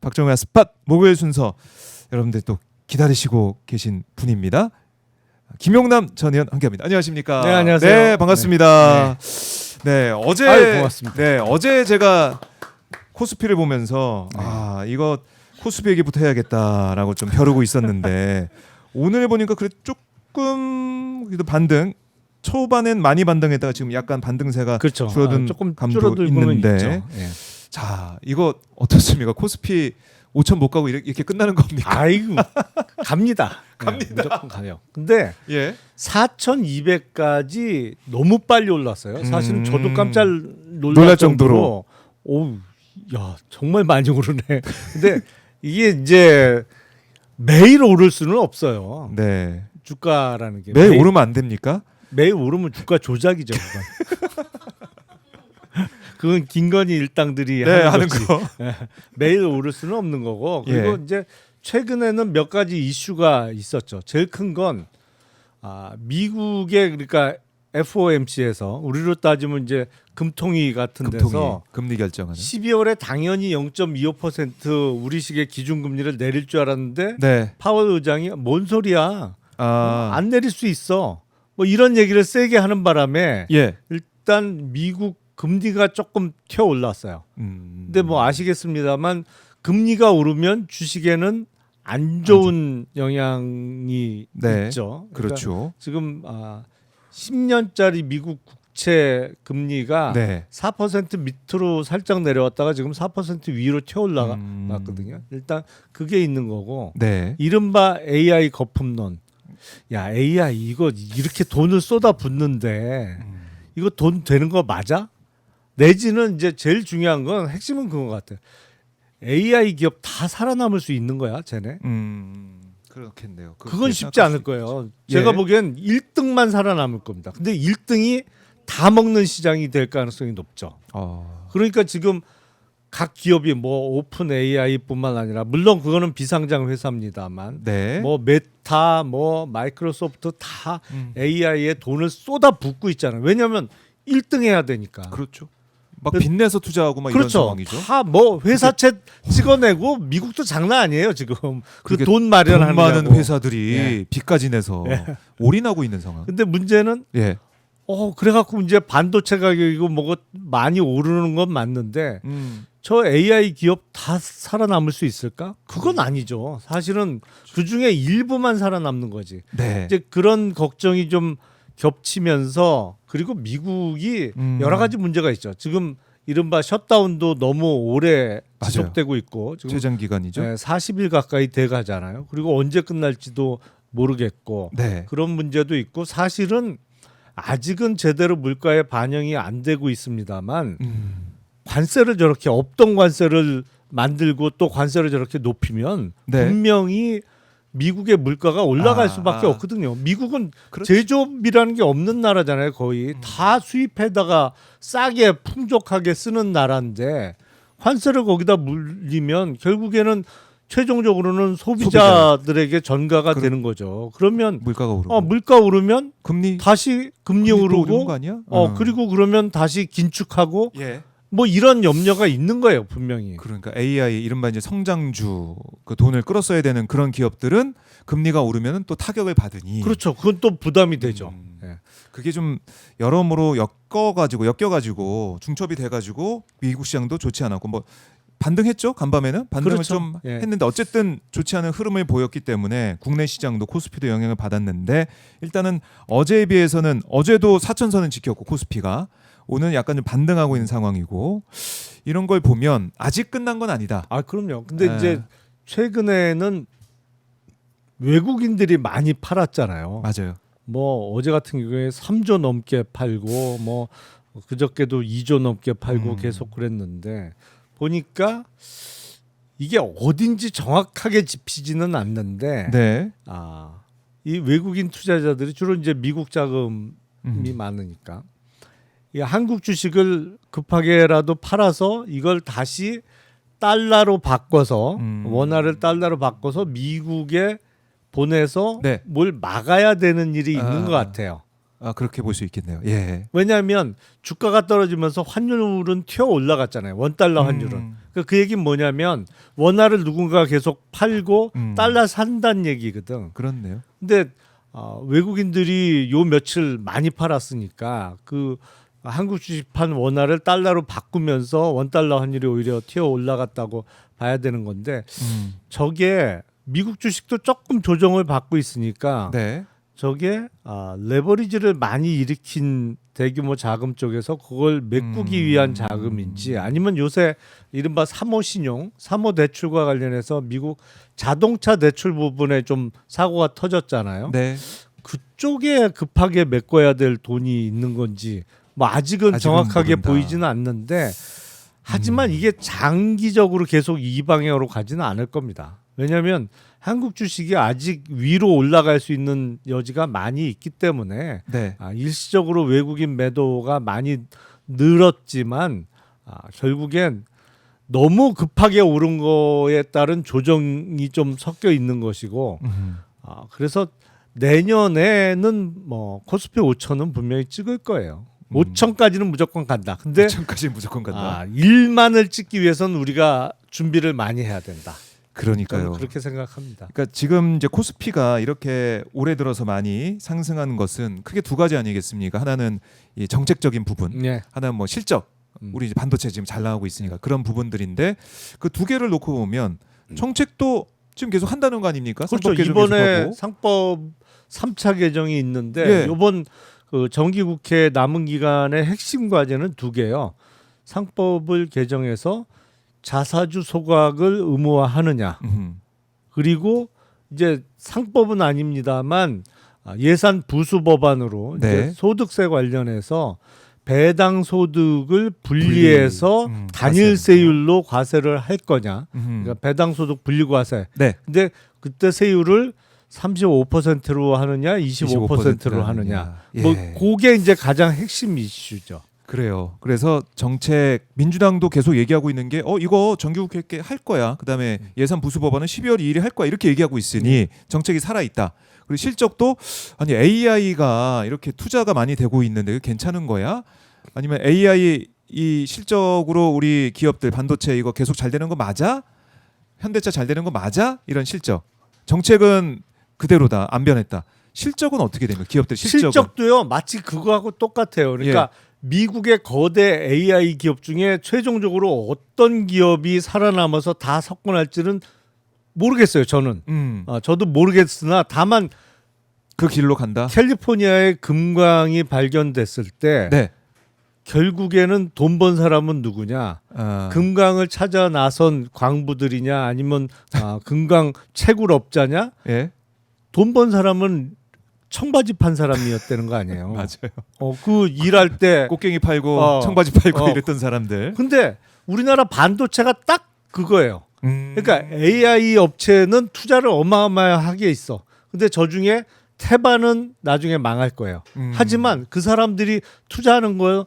박정우의 스팟 목요일 순서 여러분들 또 기다리시고 계신 분입니다. 김용남 전 의원 함께합니다. 안녕하십니까? 네, 안녕하세요. 네, 반갑습니다. 네, 어제 아유, 고맙습니다. 네, 어제 제가 코스피를 보면서 이거 코스피 얘기부터 해야겠다라고 좀 벼르고 있었는데 오늘 보니까 그래 조금 그래도 반등 초반엔 많이 반등했다가 지금 약간 반등세가 그렇죠. 줄어든 조금 감도 줄어들고는 있는데 있죠. 예. 자 이거 어떻습니까? 코스피 5천 못 가고 이렇게 끝나는 겁니까? 아이고 갑니다. 갑니다. 무조건 가요. 근데 예. 4,200까지 너무 빨리 올랐어요. 사실은 저도 깜짝 놀랄 놀랄 정도로. 정도로 오우, 야 정말 많이 오르네. 근데 이게 이제 매일 오를 수는 없어요. 네. 주가라는 게 매일 오르면 안 됩니까? 매일 오르면 주가 조작이죠. 그건 김건희 일당들이 네, 하는 하는 거지. 거. 매일 오를 수는 없는 거고. 그리고 예. 이제 최근에는 몇 가지 이슈가 있었죠. 제일 큰 건 미국의 그러니까 FOMC에서 우리로 따지면 이제 금통위 같은 금통위 데서 금리 결정하는. 12월에 당연히 0.25% 우리식의 기준금리를 내릴 줄 알았는데 네. 파월 의장이 뭔 소리야? 아. 안 내릴 수 있어. 뭐 이런 얘기를 세게 하는 바람에 예. 일단 미국 금리가 조금 튀어 올랐어요. 근데 뭐 아시겠습니다만 금리가 오르면 주식에는 안 좋은 영향이 네. 있죠. 그러니까 그렇죠. 지금 10년짜리 미국 국채 금리가 네. 4% 밑으로 살짝 내려왔다가 지금 4% 위로 튀어 올라갔거든요. 일단 그게 있는 거고 네. 이른바 AI 거품론. 야 AI 이거 이렇게 돈을 쏟아 붓는데 이거 돈 되는 거 맞아? 내지는 이제 제일 중요한 건 핵심은 그거 같아요. AI 기업 다 살아남을 수 있는 거야, 쟤네? 그렇겠네요. 그건 쉽지 않을 거예요. 제가 예. 보기엔 1등만 살아남을 겁니다. 근데 1등이 다 먹는 시장이 될 가능성이 높죠. 그러니까 지금 각 기업이 뭐 오픈 AI뿐만 아니라 물론 그거는 비상장 회사입니다만 네. 뭐 메타, 뭐 마이크로소프트 다 AI에 돈을 쏟아 붓고 있잖아요. 왜냐하면 1등 해야 되니까. 그렇죠. 막 빚내서 투자하고 막 이런 그렇죠. 상황이죠. 다 뭐 회사채 찍어내고 미국도 장난 아니에요 지금. 그 그게 돈 마련하는 돈 많은 회사들이 예. 빚까지 내서 올인하고 있는 상황. 근데 문제는 예. 그래갖고 이제 반도체 가격이고 뭐가 많이 오르는 건 맞는데 저 AI 기업 다 살아남을 수 있을까? 그건 아니죠. 사실은 그 중에 일부만 살아남는 거지. 네. 이제 그런 걱정이 좀 겹치면서 그리고 미국이 여러 가지 문제가 있죠. 지금 이른바 셧다운도 너무 오래 맞아요. 지속되고 있고 지금 최장 기간이죠. 40일 가까이 돼 가잖아요. 그리고 언제 끝날지도 모르겠고 네. 그런 문제도 있고 사실은 아직은 제대로 물가에 반영이 안 되고 있습니다만 관세를 저렇게 없던 관세를 만들고 또 관세를 저렇게 높이면 네. 분명히 미국의 물가가 올라갈 수밖에 없거든요. 미국은 그렇죠. 제조업이라는 게 없는 나라잖아요. 거의 다 수입해다가 싸게 풍족하게 쓰는 나라인데 관세를 거기다 물리면 결국에는 최종적으로는 소비자들에게 전가가 되는 거죠. 그러면 물가가 오르고 물가 오르면 금리 다시 금리 금리 또 오르는 오르고 거 아니야? 그리고 그러면 다시 긴축하고 예. 뭐 이런 염려가 있는 거예요, 분명히. 그러니까 AI 이른바 이제 성장주 그 돈을 끌었어야 되는 그런 기업들은 금리가 오르면 또 타격을 받으니 그렇죠. 그건 또 부담이 되죠. 예. 그게 좀 여러모로 엮여가지고 중첩이 돼가지고 미국 시장도 좋지 않았고 뭐 반등했죠 간밤에는 반등을 그렇죠. 좀 예. 했는데 어쨌든 좋지 않은 흐름을 보였기 때문에 국내 시장도 코스피도 영향을 받았는데 일단은 어제에 비해서는 어제도 4천선은 지켰고 코스피가 오늘 약간 좀 반등하고 있는 상황이고 이런 걸 보면 아직 끝난 건 아니다. 그럼요. 근데 이제 최근에는 외국인들이 많이 팔았잖아요. 맞아요. 뭐 어제 같은 경우에 3조 넘게 팔고 뭐 그저께도 2조 넘게 팔고 계속 그랬는데 보니까 이게 어딘지 정확하게 짚히지는 않는데 네. 이 외국인 투자자들이 주로 이제 미국 자금이 많으니까 이 한국 주식을 급하게라도 팔아서 이걸 다시 달러로 바꿔서 원화를 달러로 바꿔서 미국에 보내서 네. 뭘 막아야 되는 일이 있는 것 같아요. 그렇게 볼 수 있겠네요. 예. 왜냐하면 주가가 떨어지면서 환율은 튀어 올라갔잖아요. 원달러 환율은. 그 얘기는 뭐냐면 원화를 누군가 계속 팔고 달러 산다는 얘기거든. 그렇네요. 근데 외국인들이 요 며칠 많이 팔았으니까 그 한국 주식판 원화를 달러로 바꾸면서 원달러 환율이 오히려 튀어 올라갔다고 봐야 되는 건데 저게 미국 주식도 조금 조정을 받고 있으니까 네. 저게 레버리지를 많이 일으킨 대규모 자금 쪽에서 그걸 메꾸기 위한 자금인지 아니면 요새 이른바 3호 신용, 3호 대출과 관련해서 미국 자동차 대출 부분에 좀 사고가 터졌잖아요. 네. 그쪽에 급하게 메꿔야 될 돈이 있는 건지 뭐 아직은 정확하게 모른다. 보이지는 않는데 하지만 이게 장기적으로 계속 이 방향으로 가지는 않을 겁니다. 왜냐하면 한국 주식이 아직 위로 올라갈 수 있는 여지가 많이 있기 때문에 네. 일시적으로 외국인 매도가 많이 늘었지만 결국엔 너무 급하게 오른 거에 따른 조정이 좀 섞여 있는 것이고 그래서 내년에는 뭐 코스피 5천은 분명히 찍을 거예요. 5천까지는 무조건 간다. 근데 5천까지 무조건 간다. 1만을 찍기 위해서는 우리가 준비를 많이 해야 된다. 그러니까요. 저는 그렇게 생각합니다. 그러니까 지금 이제 코스피가 이렇게 올해 들어서 많이 상승하는 것은 크게 두 가지 아니겠습니까? 하나는 이 정책적인 부분, 네. 하나는 뭐 실적. 우리 이제 반도체 지금 잘 나가고 있으니까 그런 부분들인데 그 두 개를 놓고 보면 정책도 지금 계속 한다는 거 아닙니까? 그렇죠. 상법 개정 이번에 계속하고. 상법 3차 개정이 있는데 예. 이번 그 정기국회 남은 기간의 핵심 과제는 두 개요. 상법을 개정해서 자사주 소각을 의무화하느냐. 그리고 이제 상법은 아닙니다만 예산 부수 법안으로 네. 이제 소득세 관련해서 배당 소득을 분리해서 단일세율로 과세를 할 거냐. 그러니까 배당 소득 분리 과세. 네. 근데 그때 세율을 35%로 하느냐, 25%로 하느냐. 예. 뭐 그게 이제 가장 핵심 이슈죠. 그래요. 그래서 정책 민주당도 계속 얘기하고 있는 게 이거 정기국회 할 거야. 그다음에 예산 부수 법안은 12월 2일에 할 거야. 이렇게 얘기하고 있으니 정책이 살아 있다. 그리고 실적도 아니 AI가 이렇게 투자가 많이 되고 있는데 이거 괜찮은 거야? 아니면 AI 이 실적으로 우리 기업들 반도체 이거 계속 잘 되는 거 맞아? 현대차 잘 되는 거 맞아? 이런 실적. 정책은 그대로다. 안 변했다. 실적은 어떻게 됩니까? 기업들 실적은. 실적도요. 마치 그거하고 똑같아요. 그러니까 미국의 거대 AI 기업 중에 최종적으로 어떤 기업이 살아남아서 다 석권할지는 모르겠어요. 저는. 저도 모르겠으나 다만 그 길로 간다. 캘리포니아의 금광이 발견됐을 때 네. 결국에는 돈 번 사람은 누구냐? 금광을 찾아 나선 광부들이냐 아니면 금광 채굴업자냐? 예. 돈 번 사람은 청바지 판 사람이었다는 거 아니에요? 맞아요. 그 일할 때 꽃갱이 팔고 청바지 팔고 어. 이랬던 사람들. 근데 우리나라 반도체가 딱 그거예요. 그러니까 음. AI 업체는 투자를 어마어마하게 있어. 근데 저 중에 태반은 나중에 망할 거예요. 하지만 그 사람들이 투자하는 거요.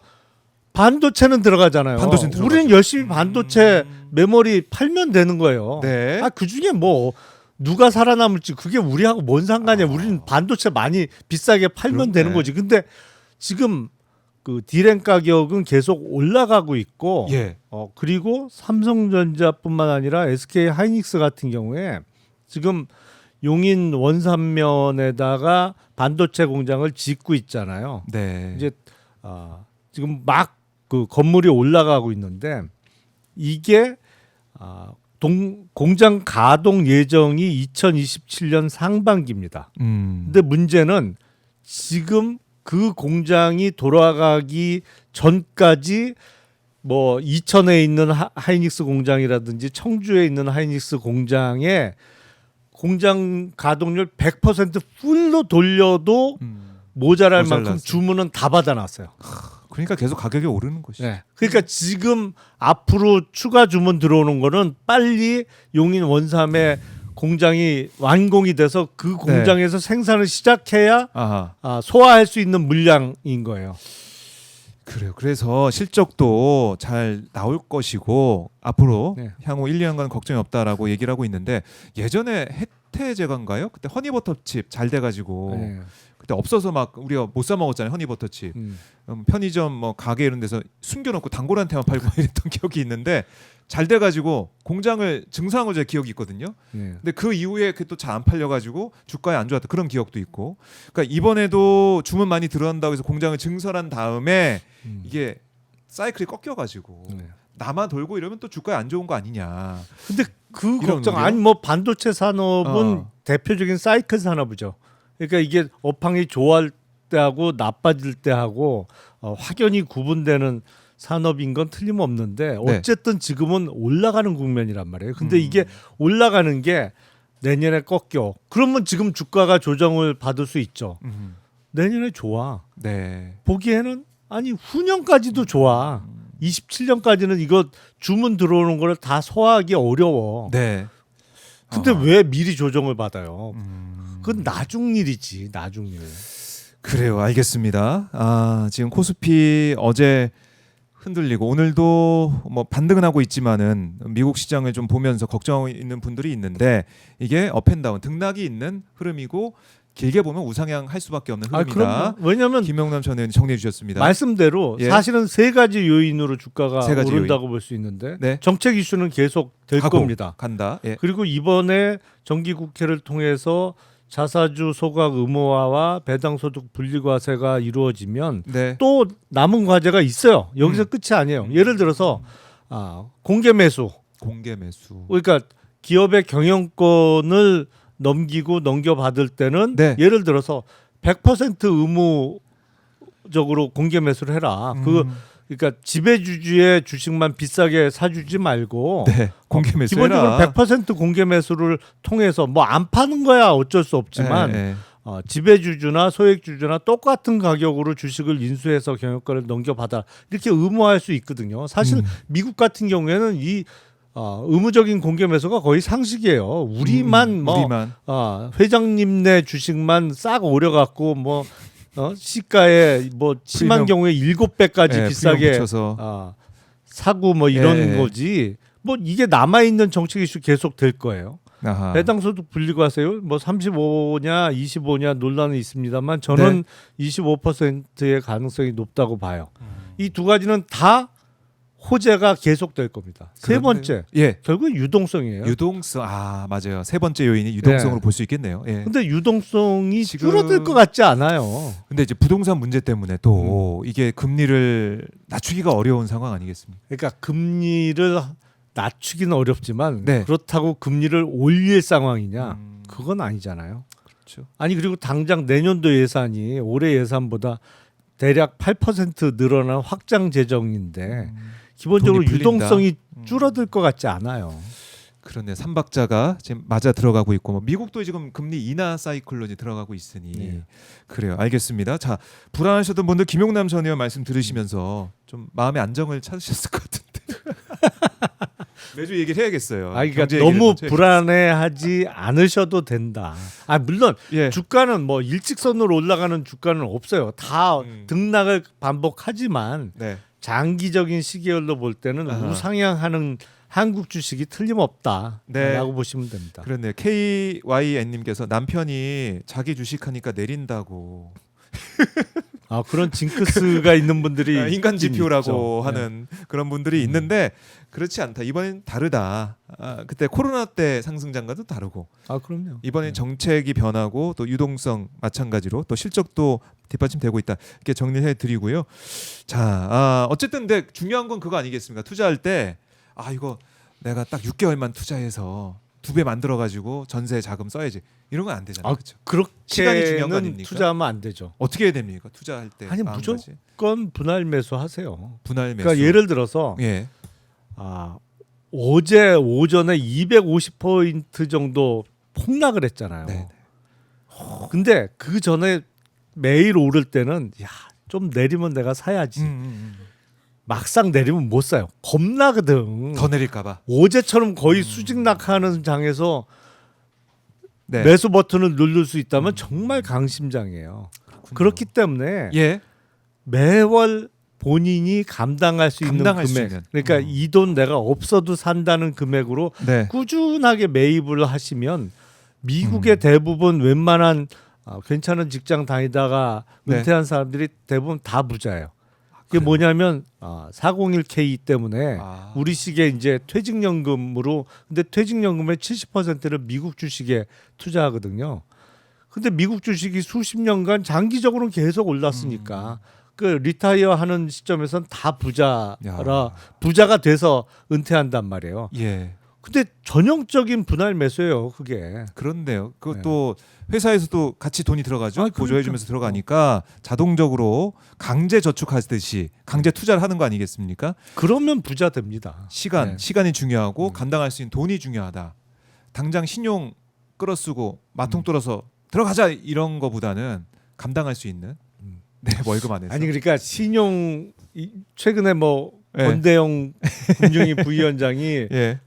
반도체는 들어가잖아요. 반도체는 들어가죠. 우리는 열심히 반도체 메모리 팔면 되는 거예요. 네. 그 중에 뭐 누가 살아남을지 그게 우리하고 뭔 상관이야. 우리는 반도체 많이 비싸게 팔면 그렇네. 되는 거지. 근데 지금 그 디램 가격은 계속 올라가고 있고 예. 그리고 삼성전자뿐만 아니라 SK 하이닉스 같은 경우에 지금 용인 원산면에다가 반도체 공장을 짓고 있잖아요. 네. 이제 지금 막 그 건물이 올라가고 있는데 이게 공장 가동 예정이 2027년 상반기입니다. 근데 문제는 지금 그 공장이 돌아가기 전까지 뭐 이천에 있는 하이닉스 공장이라든지 청주에 있는 하이닉스 공장에 공장 가동률 100% 풀로 돌려도 모자랄 만큼 모자랐어. 주문은 다 받아놨어요. 그러니까 계속 가격이 오르는 것이죠. 네. 그러니까 지금 앞으로 추가 주문 들어오는 거는 빨리 용인 원삼의 공장이 완공이 돼서 그 공장에서 생산을 시작해야 아하. 소화할 수 있는 물량인 거예요. 그래요. 그래서 실적도 잘 나올 것이고 앞으로 네. 향후 1, 2년간 걱정이 없다라고 얘기를 하고 있는데 예전에 혜태제과인가요? 그때 허니버터칩 잘 돼가지고 네. 그때 없어서 막 우리가 못 사 먹었잖아요. 허니버터칩. 편의점 뭐 가게 이런 데서 숨겨놓고 단골한테만 팔고 이랬던 기억이 있는데 잘 돼가지고 공장을 증상을 제 기억이 있거든요. 네. 근데 그 이후에 그 또 잘 안 팔려가지고 주가에 안 좋았던 그런 기억도 있고. 그러니까 이번에도 주문 많이 들어간다고 해서 공장을 증설한 다음에 이게 사이클이 꺾여가지고 네. 남아 돌고 이러면 또 주가에 안 좋은 거 아니냐. 근데 그 이런 걱정 우려? 아니 뭐 반도체 산업은 어. 대표적인 사이클 산업이죠. 그러니까 이게 업황이 좋아할 때하고 나빠질 때하고 확연히 구분되는 산업인 건 틀림없는데 네. 어쨌든 지금은 올라가는 국면이란 말이에요. 근데 이게 올라가는 게 내년에 꺾여. 그러면 지금 주가가 조정을 받을 수 있죠. 내년에 좋아. 네. 보기에는 아니 후년까지도 좋아. 27년까지는 이거 주문 들어오는 거를 다 소화하기 어려워. 네. 근데 어. 왜 미리 조정을 받아요? 그건 나중 일이지, 나중 일. 그래요. 알겠습니다. 아, 지금 코스피 어제 흔들리고 오늘도 뭐 반등은 하고 있지만은 미국 시장을 좀 보면서 걱정 있는 분들이 있는데 이게 업앤다운 등락이 있는 흐름이고 길게 보면 우상향 할 수밖에 없는 아, 흐름이다. 그럼요. 왜냐하면 김영남 전 의원이 정리해 주셨습니다. 말씀대로 예. 사실은 세 가지 요인으로 주가가 세 가지 오른다고 볼 수 있는데 네. 정책 이슈는 계속 될 가고 겁니다. 간다. 예. 그리고 이번에 정기국회를 통해서 자사주 소각 의무화와 배당소득 분리과세가 이루어지면 네. 또 남은 과제가 있어요. 여기서 끝이 아니에요. 예를 들어서 공개 매수, 공개 매수. 그러니까 기업의 경영권을 넘겨받을 때는 네. 예를 들어서 100% 의무적으로 공개 매수를 해라. 그러니까 지배주주의 주식만 비싸게 사주지 말고 네. 공개 매수. 기본적으로 100% 공개 매수를 통해서 뭐 안 파는 거야 어쩔 수 없지만 예. 지배주주나 소액주주나 똑같은 가격으로 주식을 인수해서 경영권을 넘겨받아 이렇게 의무화할 수 있거든요. 사실 미국 같은 경우에는 이 의무적인 공개 매수가 거의 상식이에요. 우리만 우리만. 회장님네 주식만 싹 오려갖고 뭐 시가에 뭐 심한 경우에 7배까지 예, 비싸게 붙여서. 사고 뭐 이런 예. 거지. 뭐 이게 남아 있는 정책 이슈 계속 될 거예요. 아하. 배당소득 분리과세율 뭐 35냐 25냐 논란은 있습니다만 저는 25%의 가능성이 높다고 봐요. 이 두 가지는 다 호재가 계속될 겁니다. 세 그런데- 번째 예. 결국 유동성이에요. 유동성. 아, 맞아요. 세 번째 요인이 유동성으로 네. 볼 수 있겠네요. 예. 근데 유동성이 지금- 줄어들 것 같지 않아요. 근데 이제 부동산 문제 때문에 또 이게 금리를 낮추기가 어려운 상황 아니겠습니까? 그러니까 금리를 낮추기는 어렵지만 네. 그렇다고 금리를 올릴 상황이냐? 음. 그건 아니잖아요. 그렇죠. 아니 그리고 당장 내년도 예산이 올해 예산보다 대략 8% 늘어난 확장 재정인데 기본적으로 돈이 풀린다. 유동성이 줄어들 것 같지 않아요. 그런데 삼박자가 지금 맞아 들어가고 있고 뭐 미국도 지금 금리 인하 사이클론이 들어가고 있으니 네. 그래요. 알겠습니다. 자, 불안하셨던 분들 김용남 전 의원 말씀 들으시면서 좀 마음의 안정을 찾으셨을 것 같은데 매주 얘기를 해야겠어요. 그러니까 경제 얘기를 너무 먼저 불안해하지 않으셔도 된다. 물론 예. 주가는 뭐 일직선으로 올라가는 주가는 없어요. 다 등락을 반복하지만 네. 장기적인 시계열로 볼 때는 아하. 우상향하는 한국 주식이 틀림없다라고 네. 보시면 됩니다. 그렇네요. KYN님께서 남편이 자기 주식하니까 내린다고 그런 징크스가 있는 분들이 인간 있긴 지표라고 있죠. 하는 그런 분들이 있는데 그렇지 않다. 이번엔 다르다. 그때 코로나 때 상승장과도 다르고 그럼요. 이번엔 정책이 변하고 또 유동성 마찬가지로 또 실적도 뒷받침되고 있다. 이렇게 정리해 드리고요. 자, 어쨌든 근데 중요한 건 그거 아니겠습니까? 투자할 때 이거 내가 딱 6개월만 투자해서 2배 만들어 가지고 전세 자금 써야지. 이런 건 안 되잖아요. 그렇죠? 시간이 중요한 거 그렇게는 아닙니까? 투자하면 안 되죠. 어떻게 해야 됩니까? 투자할 때. 아니 마음가짐. 무조건 분할 매수하세요. 분할 매수. 그러니까 예를 들어서 예. 어제 오전에 250포인트 정도 폭락을 했잖아요. 네. 근데 그 전에 매일 오를 때는 좀 내리면 내가 사야지. 막상 내리면 못 사요. 겁나거든. 더 내릴까 봐. 어제처럼 거의 수직낙하하는 장에서 네. 매수 버튼을 누를 수 있다면 정말 강심장이에요. 그렇기 때문에 예. 매월 본인이 감당할 수 있는 감당할 수 금액, 있는. 그러니까 이 돈 내가 없어도 산다는 금액으로 네. 꾸준하게 매입을 하시면 미국의 대부분 웬만한 괜찮은 직장 다니다가 네. 은퇴한 사람들이 대부분 다 부자예요. 그게 뭐냐면 401k 때문에 아. 우리식의 이제 퇴직연금으로 근데 퇴직연금의 70%를 미국 주식에 투자하거든요. 근데 미국 주식이 수십 년간 장기적으로는 계속 올랐으니까 그 리타이어 하는 시점에선 다 부자가 돼서 은퇴한단 말이에요. 예. 근데 전형적인 분할 매수예요, 그게. 그렇네요. 그것도 회사에서도 같이 돈이 들어가죠. 아, 그러니까. 보조해주면서 들어가니까 자동적으로 강제 저축하듯이 강제 투자를 하는 거 아니겠습니까? 그러면 부자 됩니다. 네. 시간이 중요하고 감당할 수 있는 돈이 중요하다. 당장 신용 끌어쓰고 마통 떨어서 들어가자 이런 거보다는 감당할 수 있는 네, 월급 안에서. 아니 그러니까 신용 최근에 뭐 예. 권대영 금융위 부위원장이 예.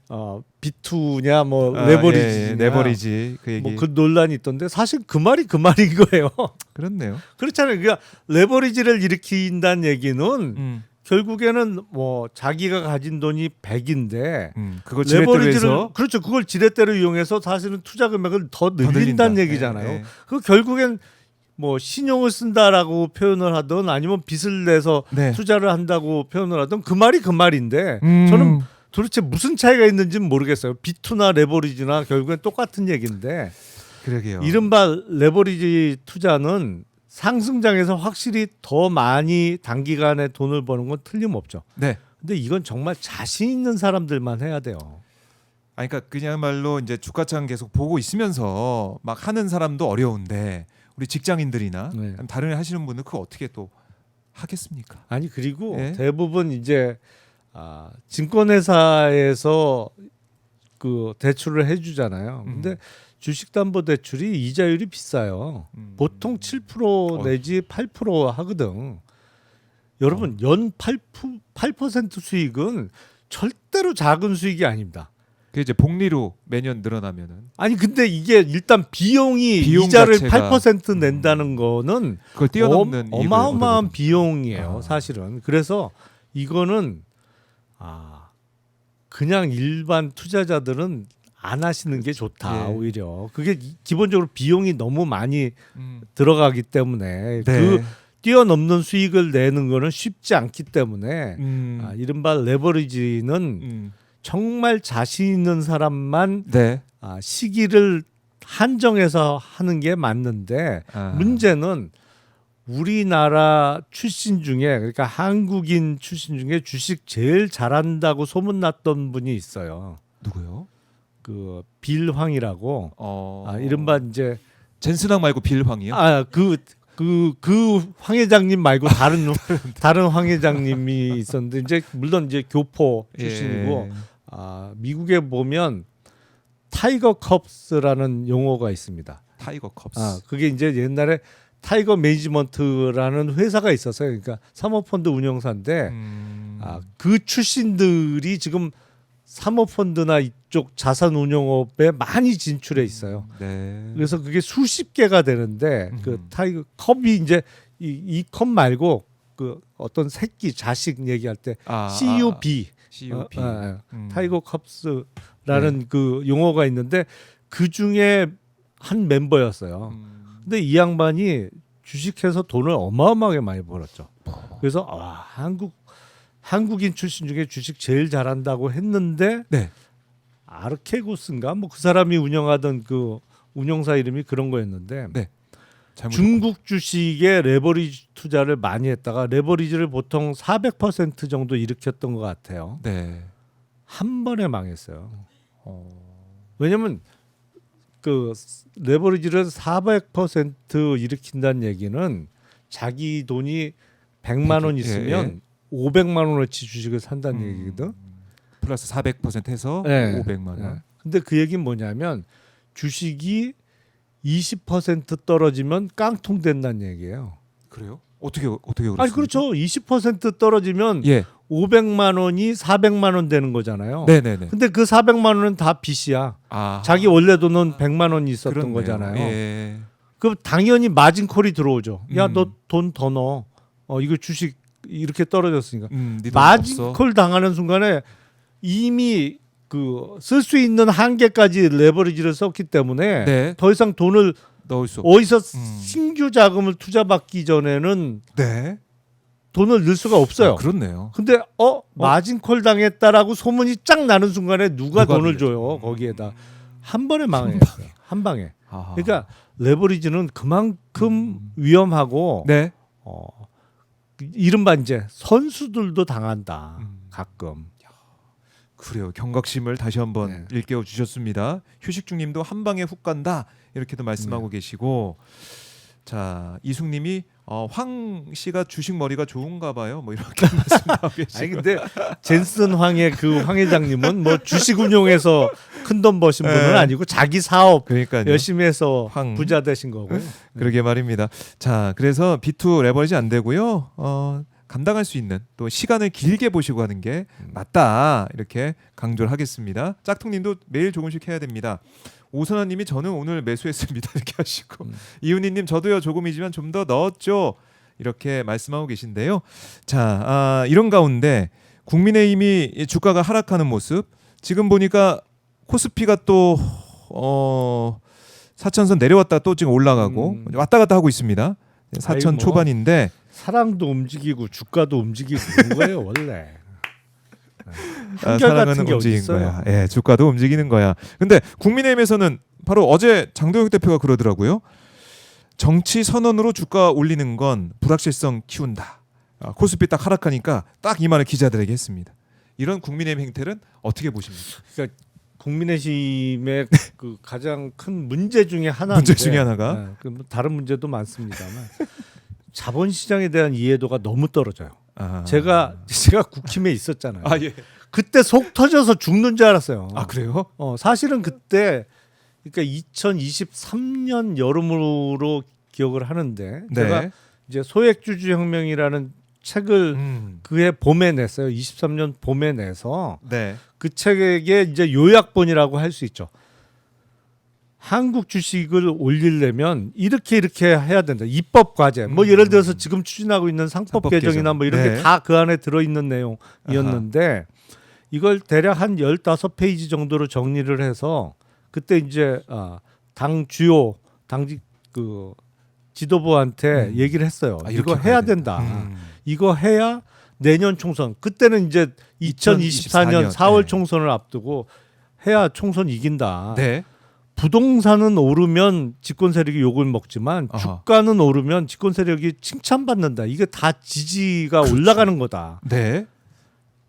B2냐 뭐 아, 레버리지 예, 레버리지 그 얘기. 뭐 그 논란이 있던데 사실 그 말이 그 말인 거예요. 그렇네요. 그렇잖아요. 그러니까 레버리지를 일으킨다는 얘기는 결국에는 뭐 자기가 가진 돈이 100인데 그걸 지렛대로 레버리지를 해서 그렇죠. 그걸 지렛대로 이용해서 사실은 투자 금액을 더 늘린다는 늘린다. 얘기잖아요. 예, 예. 그 결국엔 뭐 신용을 쓴다라고 표현을 하든 아니면 빚을 내서 네. 투자를 한다고 표현을 하든 그 말이 그 말인데 음. 저는 도대체 무슨 차이가 있는지는 모르겠어요. B2나 레버리지나 결국엔 똑같은 얘기인데 그러게요. 이른바 레버리지 투자는 상승장에서 확실히 더 많이 단기간에 돈을 버는 건 틀림없죠. 네. 근데 이건 정말 자신 있는 사람들만 해야 돼요. 그러니까 그냥말로 이제 주가창 계속 보고 있으면서 막 하는 사람도 어려운데 우리 직장인들이나 네. 다른 일 하시는 분은 그거 어떻게 또 하겠습니까? 아니 그리고 예? 대부분 이제 증권회사에서 그 대출을 해주잖아요. 근데 주식담보대출이 이자율이 비싸요. 보통 7% 내지 8% 하거든. 여러분 연 8% 수익은 절대로 작은 수익이 아닙니다. 그 이제 복리로 매년 늘어나면은 아니 근데 이게 일단 비용 이자를 자체가 8% 낸다는 거는 그걸 뛰어넘는 이익을 어마어마한 얻어거든요. 비용이에요, 사실은. 그래서 이거는 그냥 일반 투자자들은 안 하시는 게 좋다. 예. 오히려 그게 기본적으로 비용이 너무 많이 들어가기 때문에 네. 그 뛰어넘는 수익을 내는 거는 쉽지 않기 때문에 이른바 레버리지는 정말 자신 있는 사람만 네. 시기를 한정해서 하는 게 맞는데 문제는 우리나라 출신 중에 그러니까 한국인 출신 중에 주식 제일 잘한다고 소문났던 분이 있어요. 누구요? 그 빌황이라고 이른바 이제 젠스낭 말고 빌황이요? 그 황 회장님 말고 다른 황 회장님이 있었는데 이제 물론 이제 교포 출신이고 미국에 보면 타이거 컵스라는 용어가 있습니다. 타이거 컵스. 그게 이제 옛날에 타이거 매니지먼트라는 회사가 있었어요. 그러니까 사모펀드 운용사인데 그 출신들이 지금 사모펀드나 이쪽 자산운용업에 많이 진출해 있어요. 네. 그래서 그게 수십 개가 되는데 그 타이거 컵이 이제 이 컵 말고 그 어떤 새끼 자식 얘기할 때 CUB CUB. 타이거 컵스라는 그 용어가 있는데 그 중에 한 멤버였어요. 근데 이 양반이 주식해서 돈을 어마어마하게 많이 벌었죠. 그래서 한국인 출신 중에 주식 제일 잘한다고 했는데 네. 아르케고스인가 뭐 그 사람이 운영하던 그 운용사 이름이 그런 거였는데 네. 중국 주식에 레버리지 투자를 많이 했다가 레버리지를 보통 400% 정도 일으켰던 것 같아요. 네. 한 번에 망했어요. 왜냐면 그 레버리지를 400% 일으킨다는 얘기는 자기 돈이 100만 원 있으면 500만 원어치 주식을 산다는 얘기거든. 플러스 400% 해서 네. 500만 원. 네. 근데 그 얘기는 뭐냐면 주식이 20% 떨어지면 깡통 된다는 얘기예요. 그래요? 어떻게 그렇습니까? 아니 그렇죠. 20% 떨어지면 500만 원이 400만 원 되는 거잖아요. 네네네. 근데 그 400만 원은 다 빚이야. 자기 원래 돈은 100만 원이 있었던 그렇네요. 거잖아요. 예. 그럼 당연히 마진콜이 들어오죠. 야, 너 돈 더 넣어. 이거 주식 이렇게 떨어졌으니까. 네 마진콜 당하는 순간에 이미 그 쓸 수 있는 한계까지 레버리지를 썼기 때문에 네. 더 이상 돈을 넣을 수 없. 어디서 신규 자금을 투자받기 전에는 네. 돈을 넣을 수가 없어요. 아, 그렇네요. 근데 마진콜 당했다라고 소문이 쫙 나는 순간에 누가 돈을 빌려줘? 줘요? 거기에다 한 번에 망했어요. 한 방에. 아하. 그러니까 레버리지는 그만큼 위험하고 네. 이른바 이제 선수들도 당한다. 가끔. 그래요. 경각심을 다시 한번 네. 일깨워 주셨습니다. 휴식중님도 한 방에 훅 간다 이렇게도 말씀하고 계시고, 자 이숙님이 황 씨가 주식 머리가 좋은가 봐요. 뭐 이렇게 말씀하고 계시고. 아니 근데 젠슨 황의 그 황 회장님은 뭐 주식 운용해서 큰 돈 버신 분은 네. 아니고 자기 사업 그러니까요. 열심히 해서 황. 부자 되신 거고. 그러게 말입니다. 자, 그래서 B2 레버리지 안 되고요. 감당할 수 있는 또 시간을 길게 보시고 하는 게 맞다. 이렇게 강조를 하겠습니다. 짝퉁님도 매일 조금씩 해야 됩니다. 오선아님이 저는 오늘 매수했습니다. 이렇게 하시고 이윤희님 저도요 조금이지만 좀 더 넣었죠. 이렇게 말씀하고 계신데요. 자, 이런 가운데 국민의힘이 주가가 하락하는 모습. 지금 보니까 코스피가 또 4천선 내려왔다 또 지금 올라가고 왔다 갔다 하고 있습니다. 4천 아이고, 초반인데 사랑도 움직이고 주가도 움직이고 그런 거예요 원래. 한결 사랑은 같은 게 움직인 어딨어요. 거야. 예, 주가도 움직이는 거야. 근데 국민의힘에서는 바로 어제 장동혁 대표가 그러더라고요. 정치 선언으로 주가 올리는 건 불확실성 키운다. 코스피 딱 하락하니까 딱 이 말을 기자들에게 했습니다. 이런 국민의힘 행태는 어떻게 보십니까? 그러니까 국민의힘의 그 가장 큰 문제 중에 하나인데 문제 중에 하나가? 네, 그뭐 다른 문제도 많습니다만 자본시장에 대한 이해도가 너무 떨어져요. 제가 국힘에 있었잖아요. 아 예. 그때 속 터져서 죽는 줄 알았어요. 아 그래요? 사실은 그때 그러니까 2023년 여름으로 기억을 하는데 네. 제가 이제 소액주주 혁명이라는 책을 그해 봄에 냈어요. 23년 봄에 내서 네. 그 책의 이제 요약본이라고 할 수 있죠. 한국 주식을 올리려면 이렇게 해야 된다. 입법 과제. 뭐 예를 들어서 지금 추진하고 있는 상법 상법 개정이나 개정. 뭐 이런 네. 게 다 그 안에 들어 있는 내용이었는데 이걸 대략 한 15페이지 정도로 정리를 해서 그때 이제 당 주요 당직 그 지도부한테 얘기를 했어요. 이렇게 이거 가야 해야 된다. 된다. 이거 해야 내년 총선. 그때는 이제 2024년 4월 네. 총선을 앞두고 해야 총선 이긴다. 네. 부동산은 오르면 집권 세력이 욕을 먹지만 아하. 주가는 오르면 집권 세력이 칭찬받는다. 이게 다 지지가 그렇죠. 올라가는 거다. 네.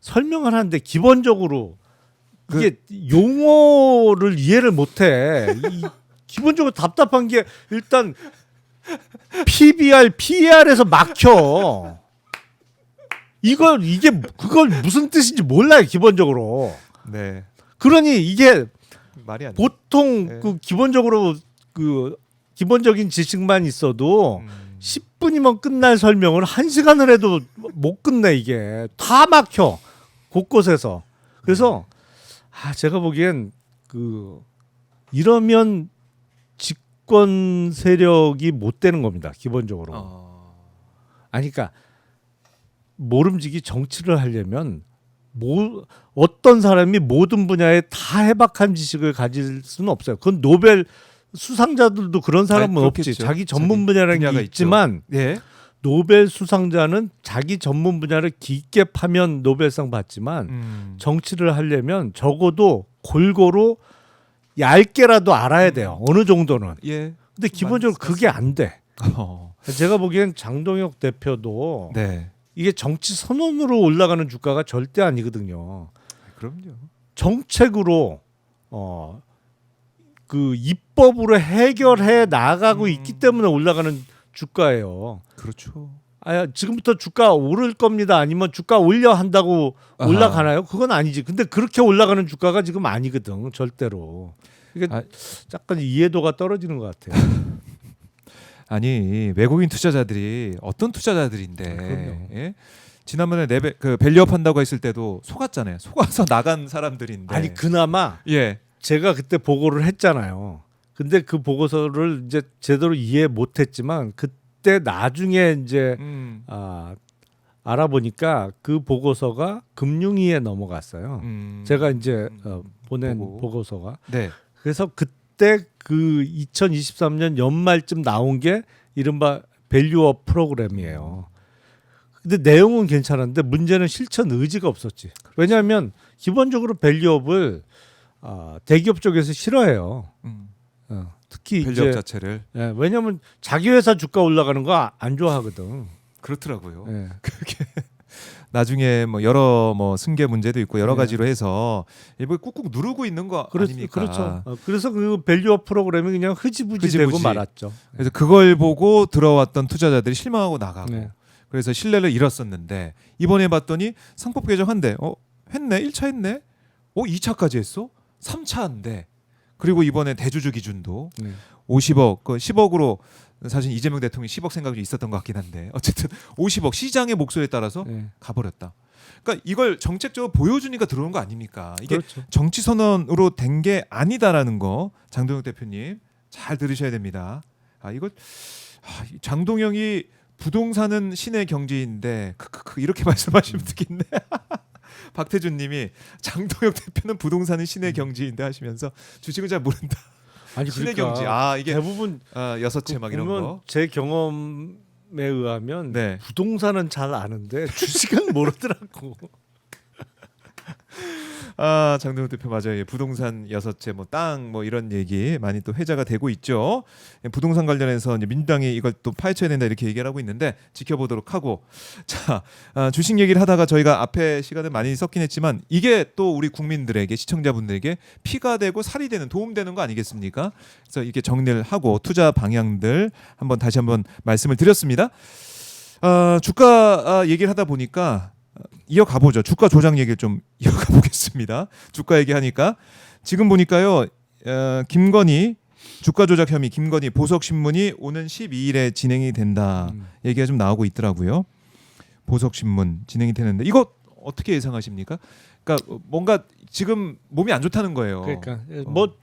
설명을 하는데 기본적으로 이게 용어를 이해를 못해. 기본적으로 답답한 게 일단 PBR, PER에서 막혀. 그걸 무슨 뜻인지 몰라요 기본적으로. 네. 그러니 이게 말이 안 돼. 보통 네. 그 기본적으로 그 기본적인 지식만 있어도 10분이면 끝날 설명을 1시간을 해도 못 끝내. 이게 다 막혀 곳곳에서. 그래서 제가 보기엔 이러면 집권 세력이 못 되는 겁니다 기본적으로. 아니 그러니까 모름지기 정치를 하려면 어떤 사람이 모든 분야에 다 해박한 지식을 가질 수는 없어요. 그건 노벨 수상자들도 그런 사람은 없지. 그렇겠죠. 자기 전문 분야라는 분야가 게 있지만 예. 노벨 수상자는 자기 전문 분야를 깊게 파면 노벨상 받지만 정치를 하려면 적어도 골고루 얇게라도 알아야 돼요. 어느 정도는. 예. 근데 기본적으로 그게 안 돼. 어. 제가 보기엔 장동혁 대표도 네. 이게 정치 선언으로 올라가는 주가가 절대 아니거든요. 그럼요. 정책으로 그 입법으로 해결해 나가고 있기 때문에 올라가는 주가예요. 그렇죠. 지금부터 주가 오를 겁니다. 아니면 주가 올려 한다고 아하. 올라가나요? 그건 아니지. 근데 그렇게 올라가는 주가가 지금 아니거든. 절대로. 이게 약간 이해도가 떨어지는 것 같아요. 아니 외국인 투자자들이 어떤 투자자들인데 그럼요. 예? 지난번에 밸류업 한다고 했을 때도 속았잖아요. 속아서 나간 사람들인데. 아니 그나마 예. 제가 그때 보고를 했잖아요. 근데 그 보고서를 이제 제대로 이해 못했지만 그때 나중에 이제 알아보니까 그 보고서가 금융위에 넘어갔어요. 제가 이제 보낸 보고. 보고서가. 네. 그래서 그때 그 2023년 연말쯤 나온 게 이른바 밸류업 프로그램이에요. 근데 내용은 괜찮았는데 문제는 실천 의지가 없었지. 왜냐하면 기본적으로 밸류업을 대기업 쪽에서 싫어해요. 특히 밸류업 이제 자체를 왜냐하면 자기 회사 주가 올라가는 거 안 좋아하거든. 그렇더라고요. 예. 그게 나중에 뭐 여러 뭐 승계 문제도 있고 여러 네. 가지로 해서 일부 꾹꾹 누르고 있는 거 아닙니까? 그렇죠. 그래서 그 밸류업 프로그램이 그냥 흐지부지 되고 흐지부지. 말았죠. 그래서 그걸 보고 들어왔던 투자자들이 실망하고 나가고 네. 그래서 신뢰를 잃었었는데 이번에 봤더니 상법 개정한대. 했네. 1차 했네. 2차까지 했어? 3차 한대. 그리고 이번에 대주주 기준도 네. 50억, 10억으로 사실 이재명 대통령이 10억 생각이 있었던 것 같긴 한데 어쨌든 50억 시장의 목소리에 따라서 네. 가버렸다. 그러니까 이걸 정책적으로 보여주니까 들어오는 거 아닙니까? 이게 그렇죠. 정치 선언으로 된 게 아니다라는 거 장동영 대표님 잘 들으셔야 됩니다. 이거 장동영이 부동산은 신의 경지인데 이렇게 말씀하시면 되겠네. 박태준님이 장동영 대표는 부동산은 신의 경지인데 하시면서 주식을 잘 모른다. 아니 신의 그러니까 경지. 이게 대부분 여섯 채 막 이런 보면 거. 제 경험에 의하면 네. 부동산은 잘 아는데 주식은 모르더라고. 장동영 대표 맞아요. 부동산 6채 뭐 땅 뭐 이런 얘기 많이 또 회자가 되고 있죠. 부동산 관련해서 이제 민주당이 이걸 또 파헤쳐야 된다 이렇게 얘기를 하고 있는데 지켜보도록 하고 자 주식 얘기를 하다가 저희가 앞에 시간을 많이 썼긴 했지만 이게 또 우리 국민들에게 시청자분들에게 피가 되고 살이 되는 도움되는 거 아니겠습니까? 그래서 이렇게 정리를 하고 투자 방향들 다시 한번 말씀을 드렸습니다. 주가 얘기를 하다 보니까 이어가 보죠. 주가 조작 얘기를 좀 이어가 보겠습니다. 주가 얘기하니까 지금 보니까요. 김건희 주가 조작 혐의 김건희 보석 신문이 오는 12일에 진행이 된다. 얘기가 좀 나오고 있더라고요. 보석 신문 진행이 되는데 이거 어떻게 예상하십니까? 그러니까 뭔가 지금 몸이 안 좋다는 거예요. 그러니까 뭐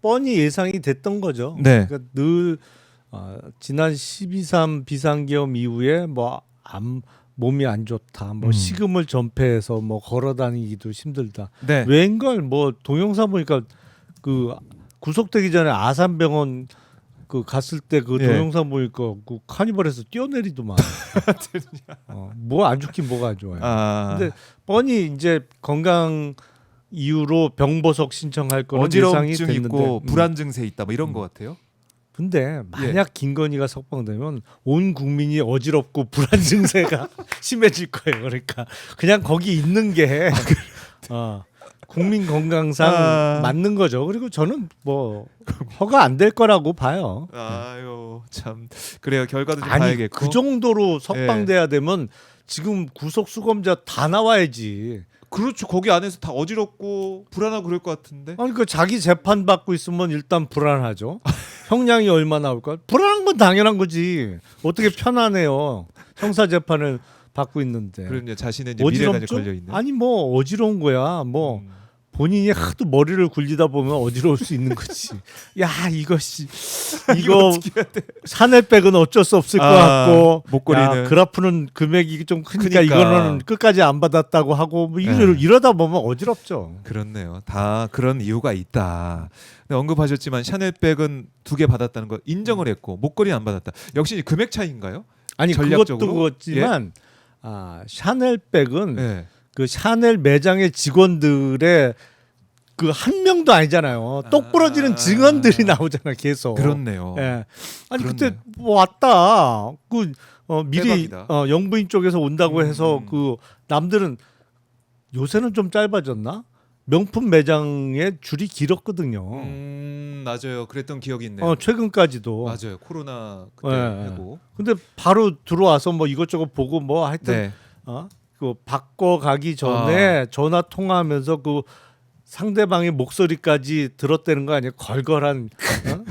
뻔히 예상이 됐던 거죠. 네. 그러니까 늘 지난 12.3 비상계엄 이후에 몸이 안 좋다. 뭐 식음을 전폐해서 뭐 걸어다니기도 힘들다. 네. 웬걸 뭐 동영상 보니까 그 구속되기 전에 아산병원 그 갔을 때 그 예. 동영상 보니까 그 카니발에서 뛰어내리더만. 뭐 안 좋긴 뭐가 안 좋아요. 근데 뻔히 이제 건강 이유로 병보석 신청할 거는 예상이 어지럼증 됐는데 있고 불안 증세 있다 뭐 이런 거 같아요. 근데 만약 김건희가 석방되면 온 국민이 어지럽고 불안 증세가 심해질 거예요. 그러니까 그냥 거기 있는 게 국민 건강상 맞는 거죠. 그리고 저는 뭐 허가 안 될 거라고 봐요. 아유 참 그래요. 결과도 좀 아니 봐야겠고. 그 정도로 석방돼야 되면 지금 구속 수감자 다 나와야지. 그렇죠. 거기 안에서 다 어지럽고 불안하고 그럴 것 같은데. 아니 그 자기 재판 받고 있으면 일단 불안하죠. 형량이 얼마 나올까? 불안한 건 당연한 거지. 어떻게 편안해요. 형사 재판을 받고 있는데. 그럼 이제 자신의 이제 미래가 이제 어지럽죠? 걸려 있는. 아니 뭐 어지러운 거야. 뭐 본인이 하도 머리를 굴리다 보면 어지러울 수 있는 거지. 야 이거 어떻게 해야 돼? 샤넬백은 어쩔 수 없을 것 같고 목걸이는. 야, 그라프는 금액이 좀 크니까 그러니까. 이거는 끝까지 안 받았다고 하고 뭐 이러다 보면 어지럽죠. 그렇네요. 다 그런 이유가 있다. 근데 언급하셨지만 샤넬백은 2개 받았다는 거 인정을 했고 목걸이는 안 받았다. 역시 금액 차이인가요? 아니 전략적으로? 그것도 그렇지만 샤넬백은 네. 그 샤넬 매장의 직원들의 그 한 명도 아니잖아요. 똑 부러지는 증언들이 나오잖아 계속. 그렇네요. 예. 아니 그렇네. 그때 뭐 왔다. 미리 대박이다. 영부인 쪽에서 온다고 해서 그 남들은 요새는 좀 짧아졌나? 명품 매장에 줄이 길었거든요. 맞아요. 그랬던 기억이 있네요. 최근까지도. 맞아요. 코로나 그때 예, 하고. 근데 바로 들어와서 뭐 이것저것 보고 뭐 하여튼 네. 그 바꿔 가기 전에 전화 통화하면서 그 상대방의 목소리까지 들었다는 거 아니에요? 걸걸한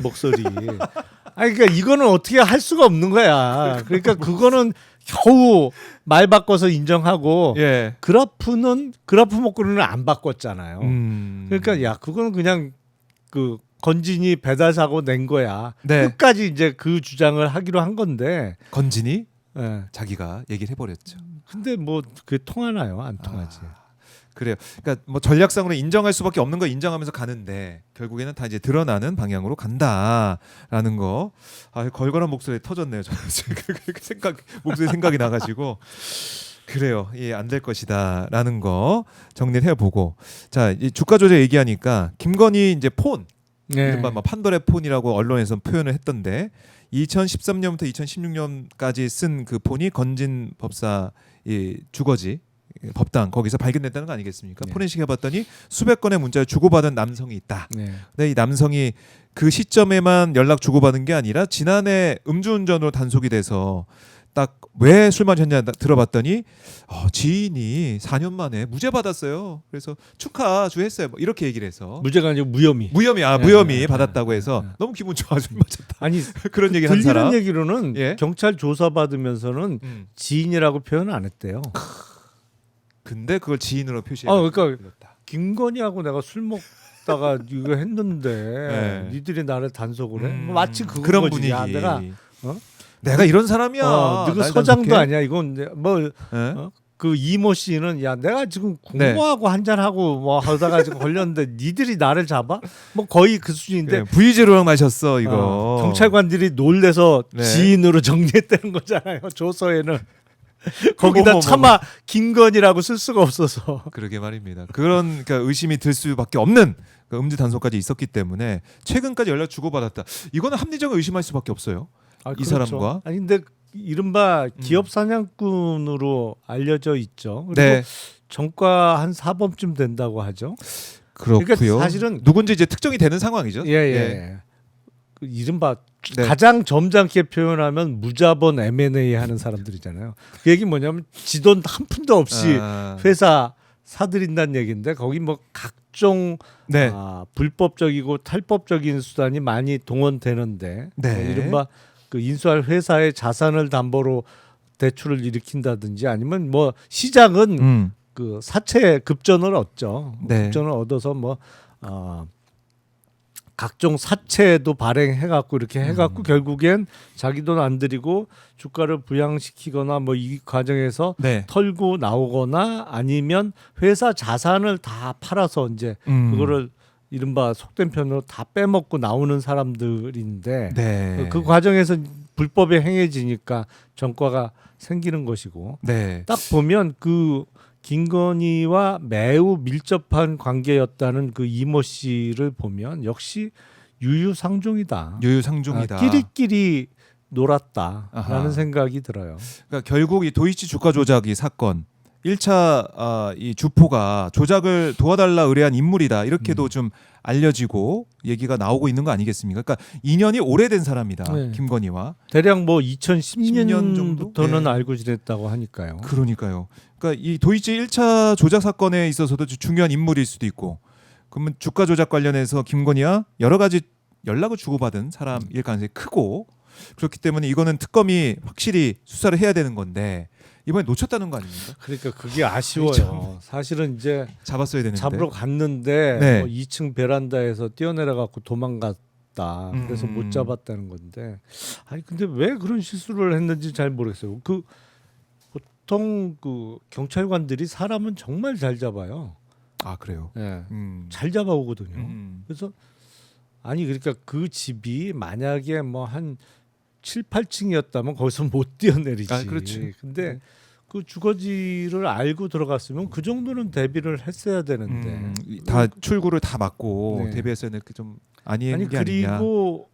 목소리. 아니 그러니까 이거는 어떻게 할 수가 없는 거야. 그러니까 그거는 겨우 말 바꿔서 인정하고 예. 그라프 목걸이는 안 바꿨잖아요. 그러니까 야 그거는 그냥 그 건진이 배달 사고 낸 거야. 네. 끝까지 이제 그 주장을 하기로 한 건데. 건진이 예. 자기가 얘기를 해버렸죠. 근데 뭐 그게 통하나요? 안 통하지. 그래요. 그러니까 뭐 전략상으로 인정할 수밖에 없는 거 인정하면서 가는데 결국에는 다 이제 드러나는 방향으로 간다라는 거. 아, 걸걸한 목소리에 터졌네요. 저는 그 생각이 나가지고 그래요. 예, 안 될 것이다라는 거 정리를 해보고 자, 이 주가 조작 얘기하니까 김건희 이제 폰 이른바 뭐 판도의 폰이라고 언론에서 표현을 했던데 2013년부터 2016년까지 쓴 그 폰이 건진 법사 이 주거지 법당 거기서 발견됐다는 거 아니겠습니까? 네. 포렌식 해봤더니 수백 건의 문자를 주고받은 남성이 있다. 네. 근데 이 남성이 그 시점에만 연락 주고받은 게 아니라 지난해 음주운전으로 단속이 돼서 딱 왜 술 마셨냐 들어봤더니 지인이 4년 만에 무죄 받았어요. 그래서 축하주했어요. 뭐 이렇게 얘기를 해서 무죄가 아니고 무혐의. 무혐의 받았다고 해서 너무 기분 좋아 술 마셨다. 아니 그런 얘기 한 사람. 들리는 얘기로는 예? 경찰 조사 받으면서는 지인이라고 표현 안 했대요. 근데 그걸 지인으로 표시해. 그러니까 김건희하고 내가 술 먹다가 이거 했는데 네. 니들이 나를 단속을 해. 뭐 마치 그런 그런 거지. 분위기. 야, 내가 이런 사람이야. 너가 날 서장도 단속해? 아니야. 이건 뭐 예? 그 이모 씨는 야 내가 지금 네. 공모하고 한잔 하고 뭐 하다가 지금 걸렸는데 니들이 나를 잡아? 뭐 거의 그 수준인데 V제로랑 마셨어 이거. 경찰관들이 놀래서 네. 지인으로 정리했다는 거잖아요. 조서에는 거기다 어머머머. 차마 김건희라고 쓸 수가 없어서. 그러게 말입니다. 그런 그러니까 의심이 들 수밖에 없는 그 음주 단속까지 있었기 때문에 최근까지 연락 주고받았다. 이거는 합리적으로 의심할 수밖에 없어요. 이 사람과. 아니 근데 이른바 기업 사냥꾼으로 알려져 있죠. 그리고 네. 전과 한 4범쯤 된다고 하죠. 그렇고요. 그러니까 사실은 누군지 이제 특정이 되는 상황이죠. 예. 그 이른바 네. 가장 점잖게 표현하면 무자본 M&A 하는 사람들이잖아요. 그 얘기 뭐냐면 지돈 한 푼도 없이 회사 사들인다는 얘기인데 거기 뭐 각종 네. 불법적이고 탈법적인 수단이 많이 동원되는데 네. 뭐 이른바 그 인수할 회사의 자산을 담보로 대출을 일으킨다든지 아니면 뭐 시작은 그 사채 급전을 얻죠. 네. 급전을 얻어서 뭐 각종 사채도 발행해갖고 이렇게 해갖고 결국엔 자기 돈 안 들이고 주가를 부양시키거나 뭐 이 과정에서 네. 털고 나오거나 아니면 회사 자산을 다 팔아서 이제 그거를 이른바 속된 편으로 다 빼먹고 나오는 사람들인데 네. 그 과정에서 불법에 행해지니까 전과가 생기는 것이고 네. 딱 보면 그 김건희와 매우 밀접한 관계였다는 그 이모 씨를 보면 역시 유유상종이다. 유유상종이다. 끼리끼리 놀았다라는 아하. 생각이 들어요. 그러니까 결국 이 도이치 주가 조작이 사건 1차 이 주포가 조작을 도와달라 의뢰한 인물이다 이렇게도 좀 알려지고 얘기가 나오고 있는 거 아니겠습니까? 그러니까 인연이 오래된 사람이다. 네. 김건희와. 대략 뭐 10년 정도? 2010년부터는 네. 알고 지냈다고 하니까요. 그러니까요. 그러니까 이 도이치 1차 조작 사건에 있어서도 중요한 인물일 수도 있고 그러면 주가 조작 관련해서 김건희와 여러 가지 연락을 주고받은 사람일 가능성이 크고 그렇기 때문에 이거는 특검이 확실히 수사를 해야 되는 건데 이번에 놓쳤다는 거 아닙니까? 그러니까 그게 아쉬워요. 참. 사실은 이제 잡았어야 되는데. 잡으러 갔는데 네. 뭐 2층 베란다에서 뛰어내려 갖고 도망갔다. 그래서 음. 못 잡았다는 건데. 아니 근데 왜 그런 실수를 했는지 잘 모르겠어요. 그 보통 그 경찰관들이 사람은 정말 잘 잡아요. 아 그래요. 예. 음. 잘 잡아오거든요. 음. 그래서 아니 그러니까 그 집이 만약에 뭐 한 7, 8층이었다면 거기서 못 뛰어내리지. 아, 그렇지. 근데 그 주거지를 알고 들어갔으면 그 정도는 대비를 했어야 되는데. 다 출구를 다 막고 네. 대비했어야 될게 좀 아닌 아니 게 아니냐. 그리고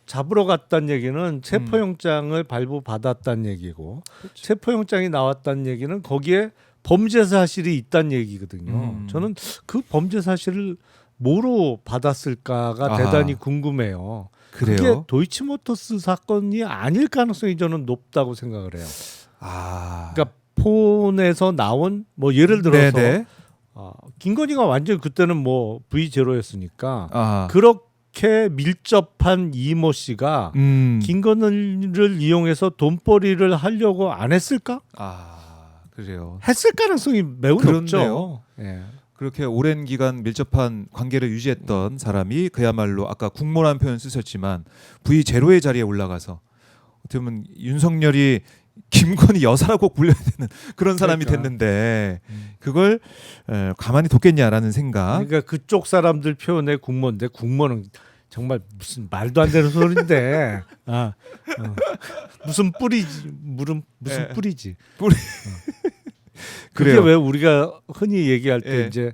잡으러 갔다는 얘기는 체포영장을 발부받았다는 얘기고 그렇죠. 체포영장이 나왔다는 얘기는 거기에 범죄 사실이 있다는 얘기거든요. 저는 그 범죄 사실을 뭐로 받았을까가 아하. 대단히 궁금해요. 그게 그래요. 도이치모터스 사건이 아닐 가능성이 저는 높다고 생각을 해요. 아. 그러니까 폰에서 나온 뭐 예를 들어서 네네. 김건희가 완전 그때는 뭐 V0였으니까 아. 그렇게 밀접한 이모 씨가 김건희를 이용해서 돈벌이를 하려고 안 했을까? 아 그래요. 했을 가능성이 매우 그렇네요. 높죠. 예. 그렇게 오랜 기간 밀접한 관계를 유지했던 사람이 그야말로 아까 국모라는 표현 쓰셨지만 V0의 자리에 올라가서 어떻게 보면 윤석열이 김건희 여사라고 불려야 되는 그런 사람이 그러니까. 됐는데 그걸 가만히 뒀겠냐라는 생각. 그러니까 그쪽 사람들 표현의 국모인데 국모는 정말 무슨 말도 안 되는 소리인데 무슨 뿌리지 무슨 예. 뿌리지 뿌리. 그게 그래요. 왜 우리가 흔히 얘기할 때 예. 이제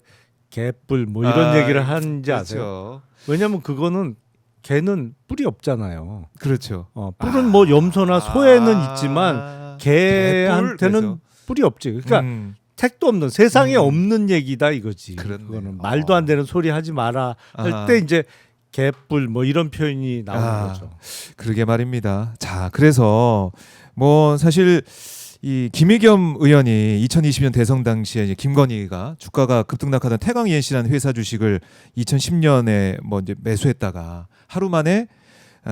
개뿔 뭐 이런 얘기를 하는지 그렇죠. 아세요? 왜냐면 그거는 개는 뿔이 없잖아요. 그렇죠. 뿔은 뭐 염소나 소에는 있지만 개뿔, 개한테는 그래서. 뿔이 없지. 그러니까 택도 없는 세상에 없는 얘기다 이거지. 그렇네요. 그거는 말도 안 되는 소리 하지 마라 할 때 이제 개뿔 뭐 이런 표현이 나오는 거죠. 그러게 말입니다. 자, 그래서 뭐 사실 이 김의겸 의원이 2020년 대선 당시에 이제 김건희가 주가가 급등락하던 태광 ENC라는 회사 주식을 2010년에 뭐 이제 매수했다가 하루 만에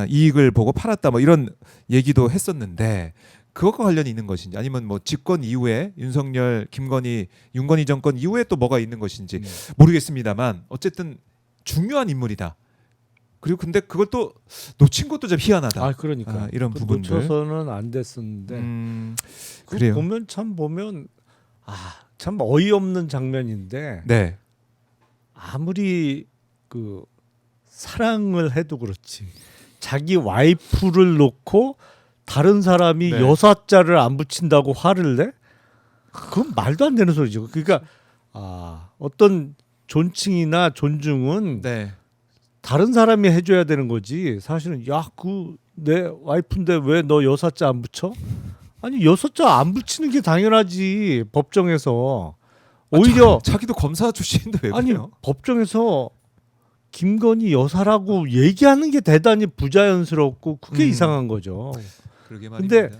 이익을 보고 팔았다 뭐 이런 얘기도 했었는데 그것과 관련이 있는 것인지 아니면 뭐 집권 이후에 윤석열, 김건희, 윤건희 정권 이후에 또 뭐가 있는 것인지 모르겠습니다만 어쨌든 중요한 인물이다. 그리고 근데 그걸 또 놓친 것도 좀 희한하다. 그러니까 이런 그 부분들. 놓쳐서는 안 됐었는데 그래요. 보면 참 어이없는 장면인데 네. 아무리 그 사랑을 해도 그렇지 자기 와이프를 놓고 다른 사람이 네. 여사자를 안 붙인다고 화를 내? 그건 말도 안 되는 소리죠. 그러니까 어떤 존칭이나 존중은 네. 다른 사람이 해줘야 되는 거지. 사실은 내 와이프인데 왜 너 여사자 안 붙여? 아니 여사자 안 붙이는 게 당연하지 법정에서. 오히려 자기도 검사 출신인데 왜 아니 그래요? 법정에서 김건희 여사라고 얘기하는 게 대단히 부자연스럽고 그게 이상한 거죠. 그러게 근데 말입니다.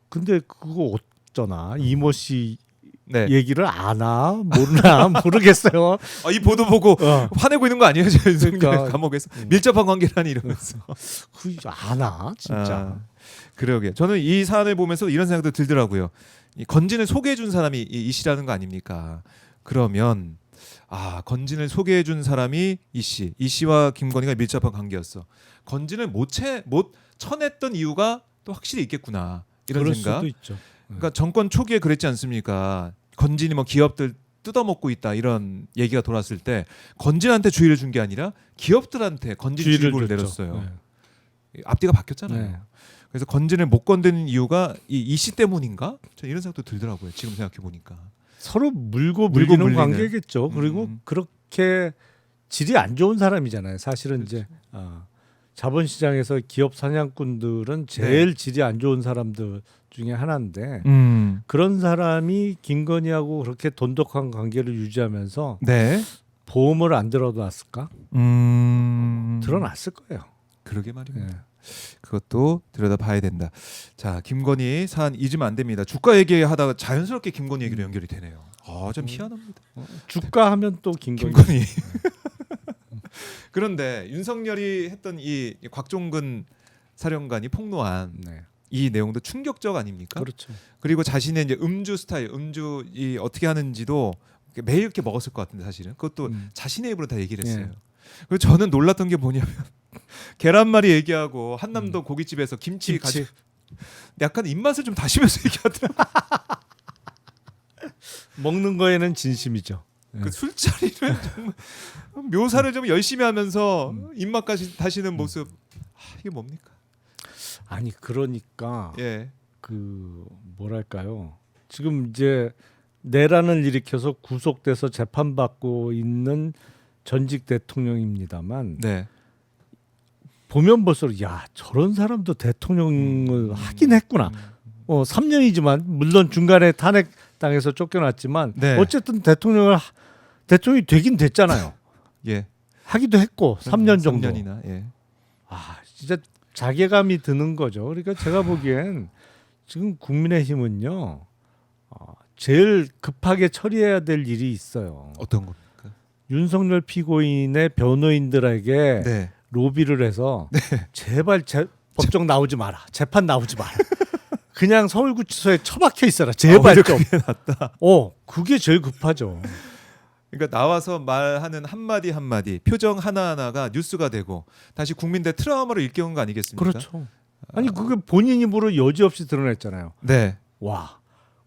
근데 그거 어쩌나 이모 씨 네. 얘기를 아나 모르나 모르겠어요. 이 보도 보고 어. 화내고 있는 거 아니에요? 저 윤석열 그러니까. 감옥에서 밀접한 관계라니 이러면서. 그 아나 진짜. 그러게. 저는 이 사안을 보면서 이런 생각도 들더라고요. 이 건진을 소개해 준 사람이 이 씨라는 거 아닙니까? 그러면 건진을 소개해 준 사람이 이 씨와 김건희가 밀접한 관계였어. 건진을 못 쳐냈던 이유가 또 확실히 있겠구나. 이런 그럴 생각. 수도 있죠. 그러니까 정권 초기에 그랬지 않습니까? 건진이 뭐 기업들 뜯어먹고 있다 이런 얘기가 돌았을 때 건진한테 주의를 준 게 아니라 기업들한테 건진 주의보를 줬죠. 내렸어요. 네. 앞뒤가 바뀌었잖아요. 네. 그래서 건진을 못 건드는 이유가 이 씨 때문인가? 저는 이런 생각도 들더라고요. 지금 생각해 보니까. 서로 물고 물고 물리는 물리는. 관계겠죠. 그리고 그렇게 질이 안 좋은 사람이잖아요. 사실은 그렇죠. 이제 자본시장에서 기업 사냥꾼들은 제일 질이 안 좋은 사람들 중에 하나인데 그런 사람이 김건희하고 그렇게 돈독한 관계를 유지하면서 네. 보험을 안 들어놨을까? 들어놨을 거예요. 그러게 말입니다. 예. 그것도 들여다봐야 된다. 자, 김건희 사안 잊으면 안 됩니다. 주가 얘기하다가 자연스럽게 김건희 얘기로 연결이 되네요. 좀 희한합니다. 주가 하면 또 김건희. 그런데 윤석열이 했던 이 곽종근 사령관이 폭로한 네. 이 내용도 충격적 아닙니까? 그렇죠. 그리고 자신의 이제 음주 스타일, 음주 이 어떻게 하는지도 매일 이렇게 먹었을 것 같은데 사실은 그것도 자신의 입으로 다 얘기를 했어요. 예. 그리고 저는 놀랐던 게 뭐냐면 계란말이 얘기하고 한남동 고깃집에서 김치 가지고 약간 입맛을 좀 다시면서 얘기하더라고요. 먹는 거에는 진심이죠. 그 술자리를 정말 묘사를 좀 열심히 하면서 입맛까지 다시는 모습. 이게 뭡니까? 아니 그러니까 예. 그 뭐랄까요? 지금 이제 내란을 일으켜서 구속돼서 재판받고 있는 전직 대통령입니다만 네. 보면 볼수록 야 저런 사람도 대통령을 하긴 했구나. 3년이지만 물론 중간에 탄핵당해서 쫓겨났지만 네. 어쨌든 대통령이 되긴 됐잖아요. 예. 하기도 했고 3년 정도. 3년이나. 예. 진짜 자괴감이 드는 거죠. 그러니까 제가 보기엔 지금 국민의힘은요 제일 급하게 처리해야 될 일이 있어요. 어떤 겁니까? 윤석열 피고인의 변호인들에게 네. 로비를 해서 제발 법정 나오지 마라. 재판 나오지 마라. 그냥 서울구치소에 처박혀 있어라. 제발 좀. 그게 낫다. 그게 제일 급하죠. 그러니까 나와서 말하는 한마디 한마디, 표정 하나하나가 뉴스가 되고 다시 국민들 트라우마를 일깨운 거 아니겠습니까? 그렇죠. 아니 그게 본인 입으로 여지없이 드러냈잖아요. 네. 와,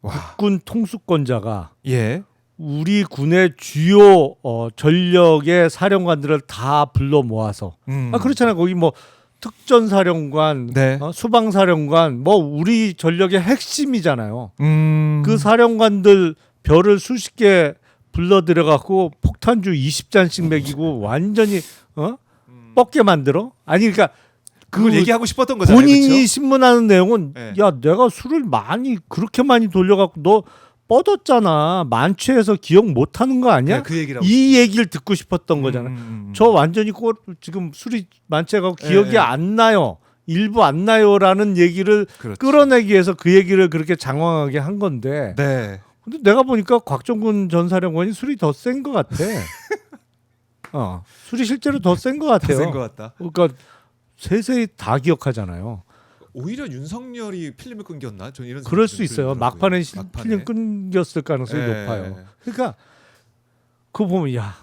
와. 국군 통수권자가 예. 우리 군의 주요 전력의 사령관들을 다 불러 모아서 그렇잖아요. 거기 뭐 특전사령관, 네. 수방사령관, 뭐 우리 전력의 핵심이잖아요. 그 사령관들 별을 수십 개 불러들여 갖고 폭탄주 20잔씩 먹이고 완전히 뻗게 만들어? 아니 그러니까 그걸 얘기하고 싶었던 거잖아요. 본인이 그쵸? 신문하는 내용은 네. 야 내가 술을 많이 그렇게 많이 돌려갖고 너 뻗었잖아. 만취해서 기억 못하는 거 아니야? 네, 그 얘기라고. 이 얘기를 듣고 싶었던 거잖아요. 저 완전히 지금 술이 만취해갖고 기억이 네. 안 나요. 일부 안 나요라는 얘기를 그렇지. 끌어내기 위해서 그 얘기를 그렇게 장황하게 한 건데. 네. 근데 내가 보니까 곽정근 전 사령관이 술이 더 센 것 같아. 술이 실제로 더 센 것 같아요. 센 것 같다. 그러니까 세세히 다 기억하잖아요. 오히려 윤석열이 필름을 끊겼나? 저는 이런 그럴 생각이 수 좀 있어요. 들더라고요. 막판에 필름 끊겼을 가능성이 예. 높아요. 그러니까 그거 보면 야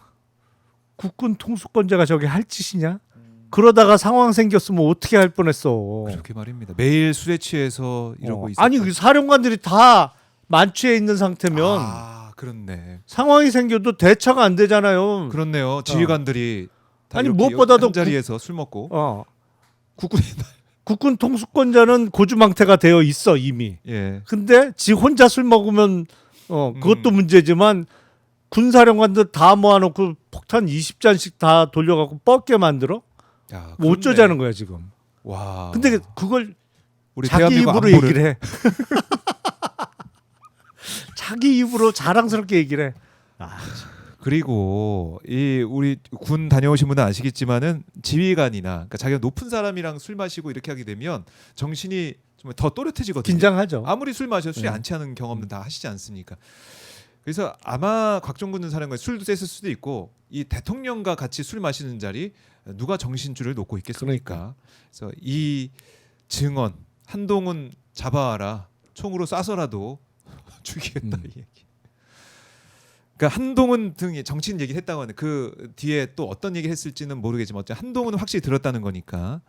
국군 통수권자가 저게 할 짓이냐? 그러다가 상황 생겼으면 어떻게 할 뻔했어. 그렇게 말입니다. 매일 술에 취해서 이러고 있었다. 아니 그 사령관들이 다 만취해 있는 상태면 그렇네. 상황이 생겨도 대처가 안 되잖아요. 그렇네요. 지휘관들이 다 아니, 이렇게 무엇보다도 한 자리에서 술 먹고 국군 국군 통수권자는 고주망태가 되어 있어 이미. 예. 근데 지 혼자 술 먹으면 그것도 문제지만 군사령관들 다 모아놓고 폭탄 20잔씩 다 돌려갖고 뻗게 만들어? 야, 뭐 어쩌자는 거야 지금. 와. 근데 그걸 우리 자기 대한민국 입으로 안보를 얘기를 해. 자기 입으로 자랑스럽게 얘기를 해. 그리고 이 우리 군 다녀오신 분은 아시겠지만은 지휘관이나 그러니까 자기가 높은 사람이랑 술 마시고 이렇게 하게 되면 정신이 좀 더 또렷해지거든요. 긴장하죠. 아무리 술 마셔 술이 네. 안 취하는 경험은 다 하시지 않습니까? 그래서 아마 곽정근 사령관 술도 셌을 수도 있고 이 대통령과 같이 술 마시는 자리 누가 정신줄을 놓고 있겠습니까? 그러니까. 그래서 이 증언 한동훈 잡아와라 총으로 쏴서라도 죽이겠다 이 얘기. 그러니까 한동훈 등이 정치인 얘기를 했다고 하는 그 뒤에 또 어떤 얘기를 했을지는 모르겠지만 어쨌든 한동훈은 확실히 들었다는 거니까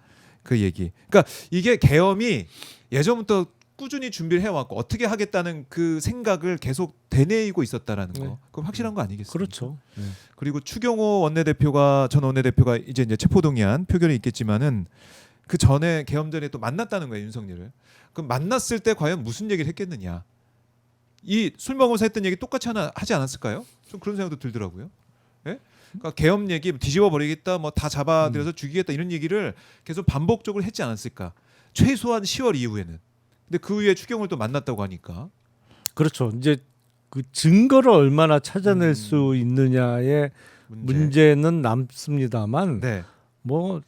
그 얘기. 그러니까 이게 계엄이 예전부터 꾸준히 준비를 해왔고 어떻게 하겠다는 그 생각을 계속 되뇌이고 있었다라는 거. 네. 그럼 확실한 거 아니겠습니까? 그렇죠. 네. 그리고 추경호 전 원내대표가 이제 체포동의안 표결이 있겠지만은 그 전에 계엄 전에 또 만났다는 거예요 윤석열을. 그럼 만났을 때 과연 무슨 얘기를 했겠느냐? 이 술 먹으면서 했던 얘기 똑같이 하지 않았을까요? 좀 그런 생각도 들더라고요. 예? 그러니까 계엄 얘기 뒤집어 버리겠다, 뭐 다 잡아들여서 죽이겠다 이런 얘기를 계속 반복적으로 했지 않았을까? 최소한 10월 이후에는. 근데 그 후에 추경호를 또 만났다고 하니까. 그렇죠. 이제 그 증거를 얼마나 찾아낼 수 있느냐의 문제는 남습니다만 네. 뭐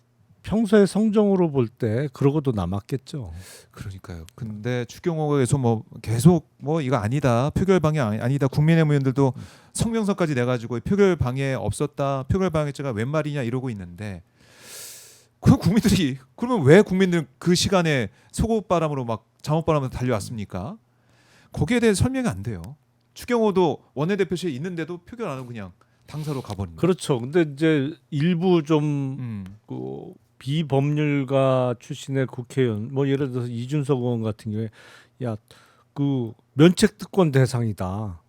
평소에 성정으로 볼 때 그러고도 남았겠죠. 그러니까요. 근데 추경호에서 계속 이거 아니다. 표결 방해 아니다. 국민의힘 의원들도 성명서까지 내 가지고 표결 방해 없었다. 표결 방해죄가 웬 말이냐 이러고 있는데 그 국민들이 그러면 왜 국민들은 그 시간에 속옷바람으로 막 잠옷바람으로 달려왔습니까? 거기에 대해 설명이 안 돼요. 추경호도 원내대표실에 있는데도 표결 안 하고 그냥 당사로 가버립니다. 그렇죠. 근데 이제 일부 좀 비법률가 출신의 국회의원, 뭐 예를 들어서 이준석 의원 같은 경우에 야 그 면책특권 대상이다.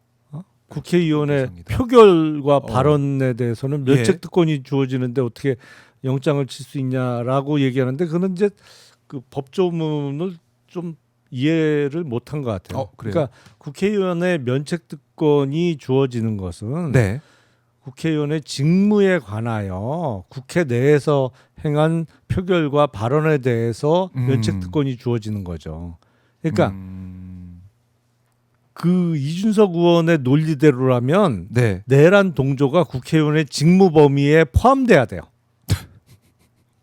국회의원의 대상이다. 표결과 발언에 대해서는 예. 면책특권이 주어지는데 어떻게 영장을 칠 수 있냐라고 얘기하는데 그는 이제 그 법조문을 좀 이해를 못한 것 같아요. 그래요? 그러니까 국회의원의 면책특권이 주어지는 것은 네. 국회의원의 직무에 관하여 국회 내에서 행한 표결과 발언에 대해서 면책특권이 주어지는 거죠. 그러니까 그 이준석 의원의 논리대로라면 네. 내란 동조가 국회의원의 직무 범위에 포함돼야 돼요.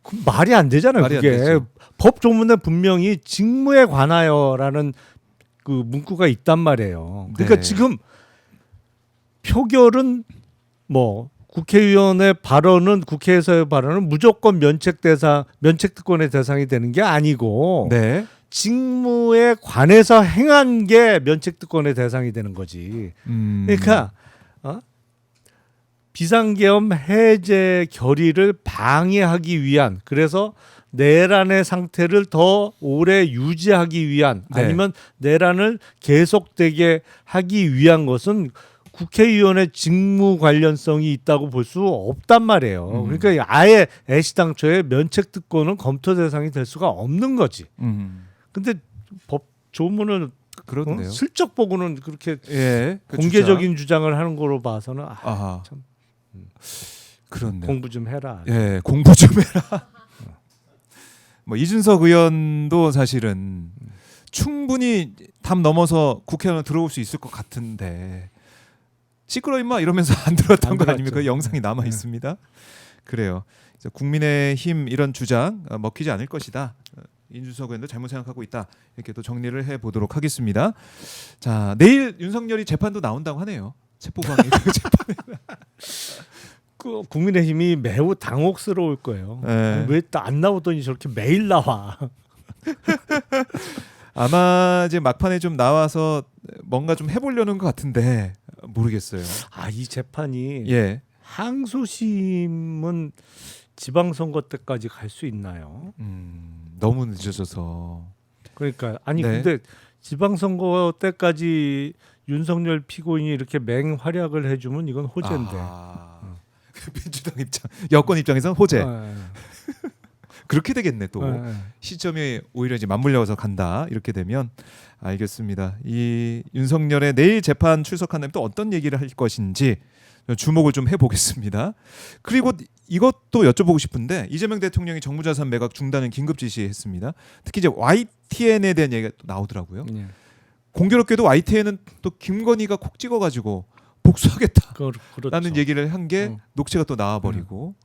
그 말이 안 되잖아요. 말이 안 그게 되죠. 법 조문에 분명히 직무에 관하여라는 그 문구가 있단 말이에요. 그러니까 네. 지금 표결은 뭐 국회의원의 발언은 국회에서의 발언은 무조건 면책특권의 대상이 되는 게 아니고 네. 직무에 관해서 행한 게 면책특권의 대상이 되는 거지. 그러니까 비상계엄 해제 결의를 방해하기 위한 그래서 내란의 상태를 더 오래 유지하기 위한 네. 아니면 내란을 계속되게 하기 위한 것은 국회의원의 직무 관련성이 있다고 볼 수 없단 말이에요. 그러니까 아예 애시당초에 면책 특권은 검토 대상이 될 수가 없는 거지. 근데 법 조문은 그렇네요. 슬쩍 보고는 그렇게 예, 그 공개적인 주장을 하는 거로 봐서는 아하. 참 그렇네요. 공부 좀 해라. 예, 공부 좀 해라. 뭐 이준석 의원도 사실은 충분히 담 넘어서 국회의원 들어올 수 있을 것 같은데 시끄러 임마 이러면서 안 들어왔던 안 거 들어왔죠. 아닙니까? 그 영상이 남아 있습니다. 그래요. 그래서 국민의힘 이런 주장 먹히지 않을 것이다. 이준석 의원도 잘못 생각하고 있다. 이렇게 또 정리를 해 보도록 하겠습니다. 자, 내일 윤석열이 재판도 나온다고 하네요. 체포방해 재판. 그 국민의힘이 매우 당혹스러울 거예요. 네. 왜 또 안 나오더니 저렇게 매일 나와? 아마 이제 막판에 좀 나와서 뭔가 좀 해보려는 것 같은데 모르겠어요. 이 재판이 예. 항소심은 지방선거 때까지 갈 수 있나요? 너무 늦어져서. 그러니까 아니 네. 근데 지방선거 때까지 윤석열 피고인이 이렇게 맹활약을 해주면 이건 호재인데. 민주당 입장, 여권 입장에서는 호재. 네. 그렇게 되겠네 또. 네. 시점이 오히려 이제 맞물려서 간다. 이렇게 되면 알겠습니다. 이 윤석열의 내일 재판 출석한다면 또 어떤 얘기를 할 것인지 주목을 좀 해보겠습니다. 그리고 이것도 여쭤보고 싶은데 이재명 대통령이 정부자산 매각 중단을 긴급 지시했습니다. 특히 이제 YTN에 대한 얘기가 또 나오더라고요. 네. 공교롭게도 YTN은 또 김건희가 콕 찍어가지고 복수하겠다. 그렇죠. 라는 얘기를 한 게 녹취가 또 나와버리고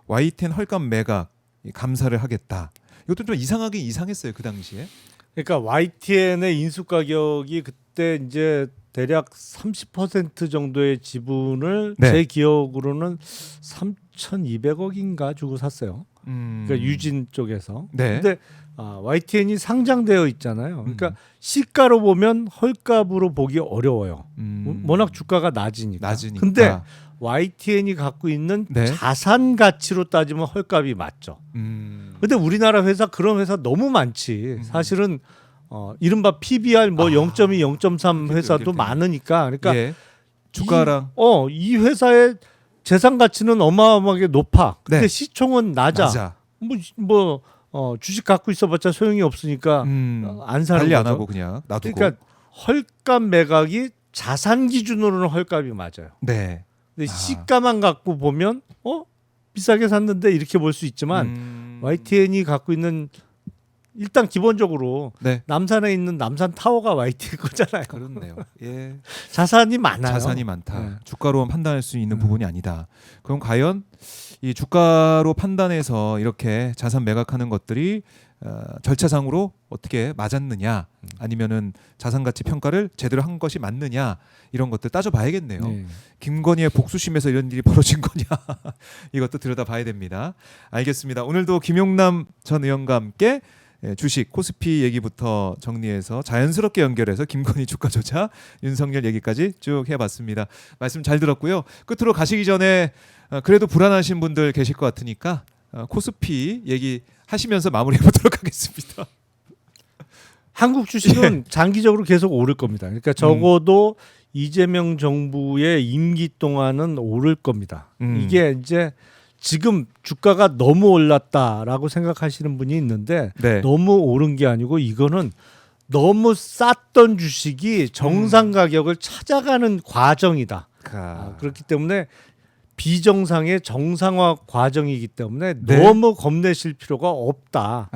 YTN 헐값 매각 감사를 하겠다. 이것도 좀 이상하긴 이상했어요 그 당시에. 그러니까 YTN의 인수 가격이 그때 이제 대략 30% 정도의 지분을 네. 제 기억으로는 3,200억인가 주고 샀어요. 그러니까 유진 쪽에서. 네. 근데 YTN이 상장되어 있잖아요. 그러니까 시가로 보면 헐값으로 보기 어려워요. 워낙 주가가 낮으니까. 낮으니까. 근데 YTN이 갖고 있는 네. 자산 가치로 따지면 헐값이 맞죠. 근데 우리나라 회사 그런 회사 너무 많지. 사실은 이른바 PBR 뭐 0.2, 0.3 회사도 여길 많으니까. 그러니까 예. 주가랑 이 회사의 재산 가치는 어마어마하게 높아. 근데 네. 시총은 낮아. 주식 갖고 있어봤자 소용이 없으니까 안 사는 관리 거죠. 안 하고 그냥 놔두고. 그러니까 헐값 매각이 자산 기준으로는 헐값이 맞아요. 네. 근데 시가만 갖고 보면 비싸게 샀는데 이렇게 볼 수 있지만 YTN이 갖고 있는 일단 기본적으로 네. 남산에 있는 남산 타워가 YTN 거잖아요. 그렇네요. 예. 자산이 많아요. 자산이 많다. 네. 주가로 판단할 수 있는 부분이 아니다. 그럼 과연 이 주가로 판단해서 이렇게 자산 매각하는 것들이 절차상으로 어떻게 맞았느냐, 아니면은 자산 가치 평가를 제대로 한 것이 맞느냐 이런 것들 따져봐야겠네요. 네. 김건희의 복수심에서 이런 일이 벌어진 거냐 이것도 들여다봐야 됩니다. 알겠습니다. 오늘도 김용남 전 의원과 함께 주식 코스피 얘기부터 정리해서 자연스럽게 연결해서 김건희 주가 조작, 윤석열 얘기까지 쭉 해봤습니다. 말씀 잘 들었고요. 끝으로 가시기 전에 그래도 불안하신 분들 계실 것 같으니까 코스피 얘기 하시면서 마무리해 보도록 하겠습니다. 한국 주식은 장기적으로 계속 오를 겁니다. 그러니까 적어도 이재명 정부의 임기 동안은 오를 겁니다. 이게 이제 지금 주가가 너무 올랐다라고 생각하시는 분이 있는데 네. 너무 오른 게 아니고 이거는 너무 쌌던 주식이 정상 가격을 찾아가는 과정이다. 그렇기 때문에 비정상의 정상화 과정이기 때문에 네. 너무 겁내실 필요가 없다.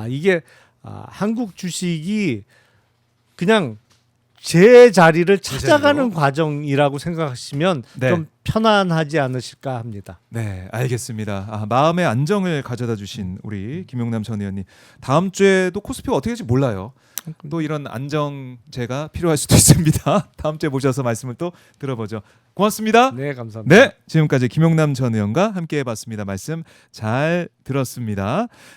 이게 한국 주식이 그냥 제 자리를 찾아가는 과정이라고 생각하시면 네. 좀 편안하지 않으실까 합니다. 네, 알겠습니다. 마음의 안정을 가져다 주신 우리 김용남 전 의원님. 다음 주에도 코스피가 어떻게 될지 몰라요. 또 이런 안정제가 필요할 수도 있습니다. 다음 주에 모셔서 말씀을 또 들어보죠. 고맙습니다. 네, 감사합니다. 네, 지금까지 김용남 전 의원과 함께 해봤습니다. 말씀 잘 들었습니다.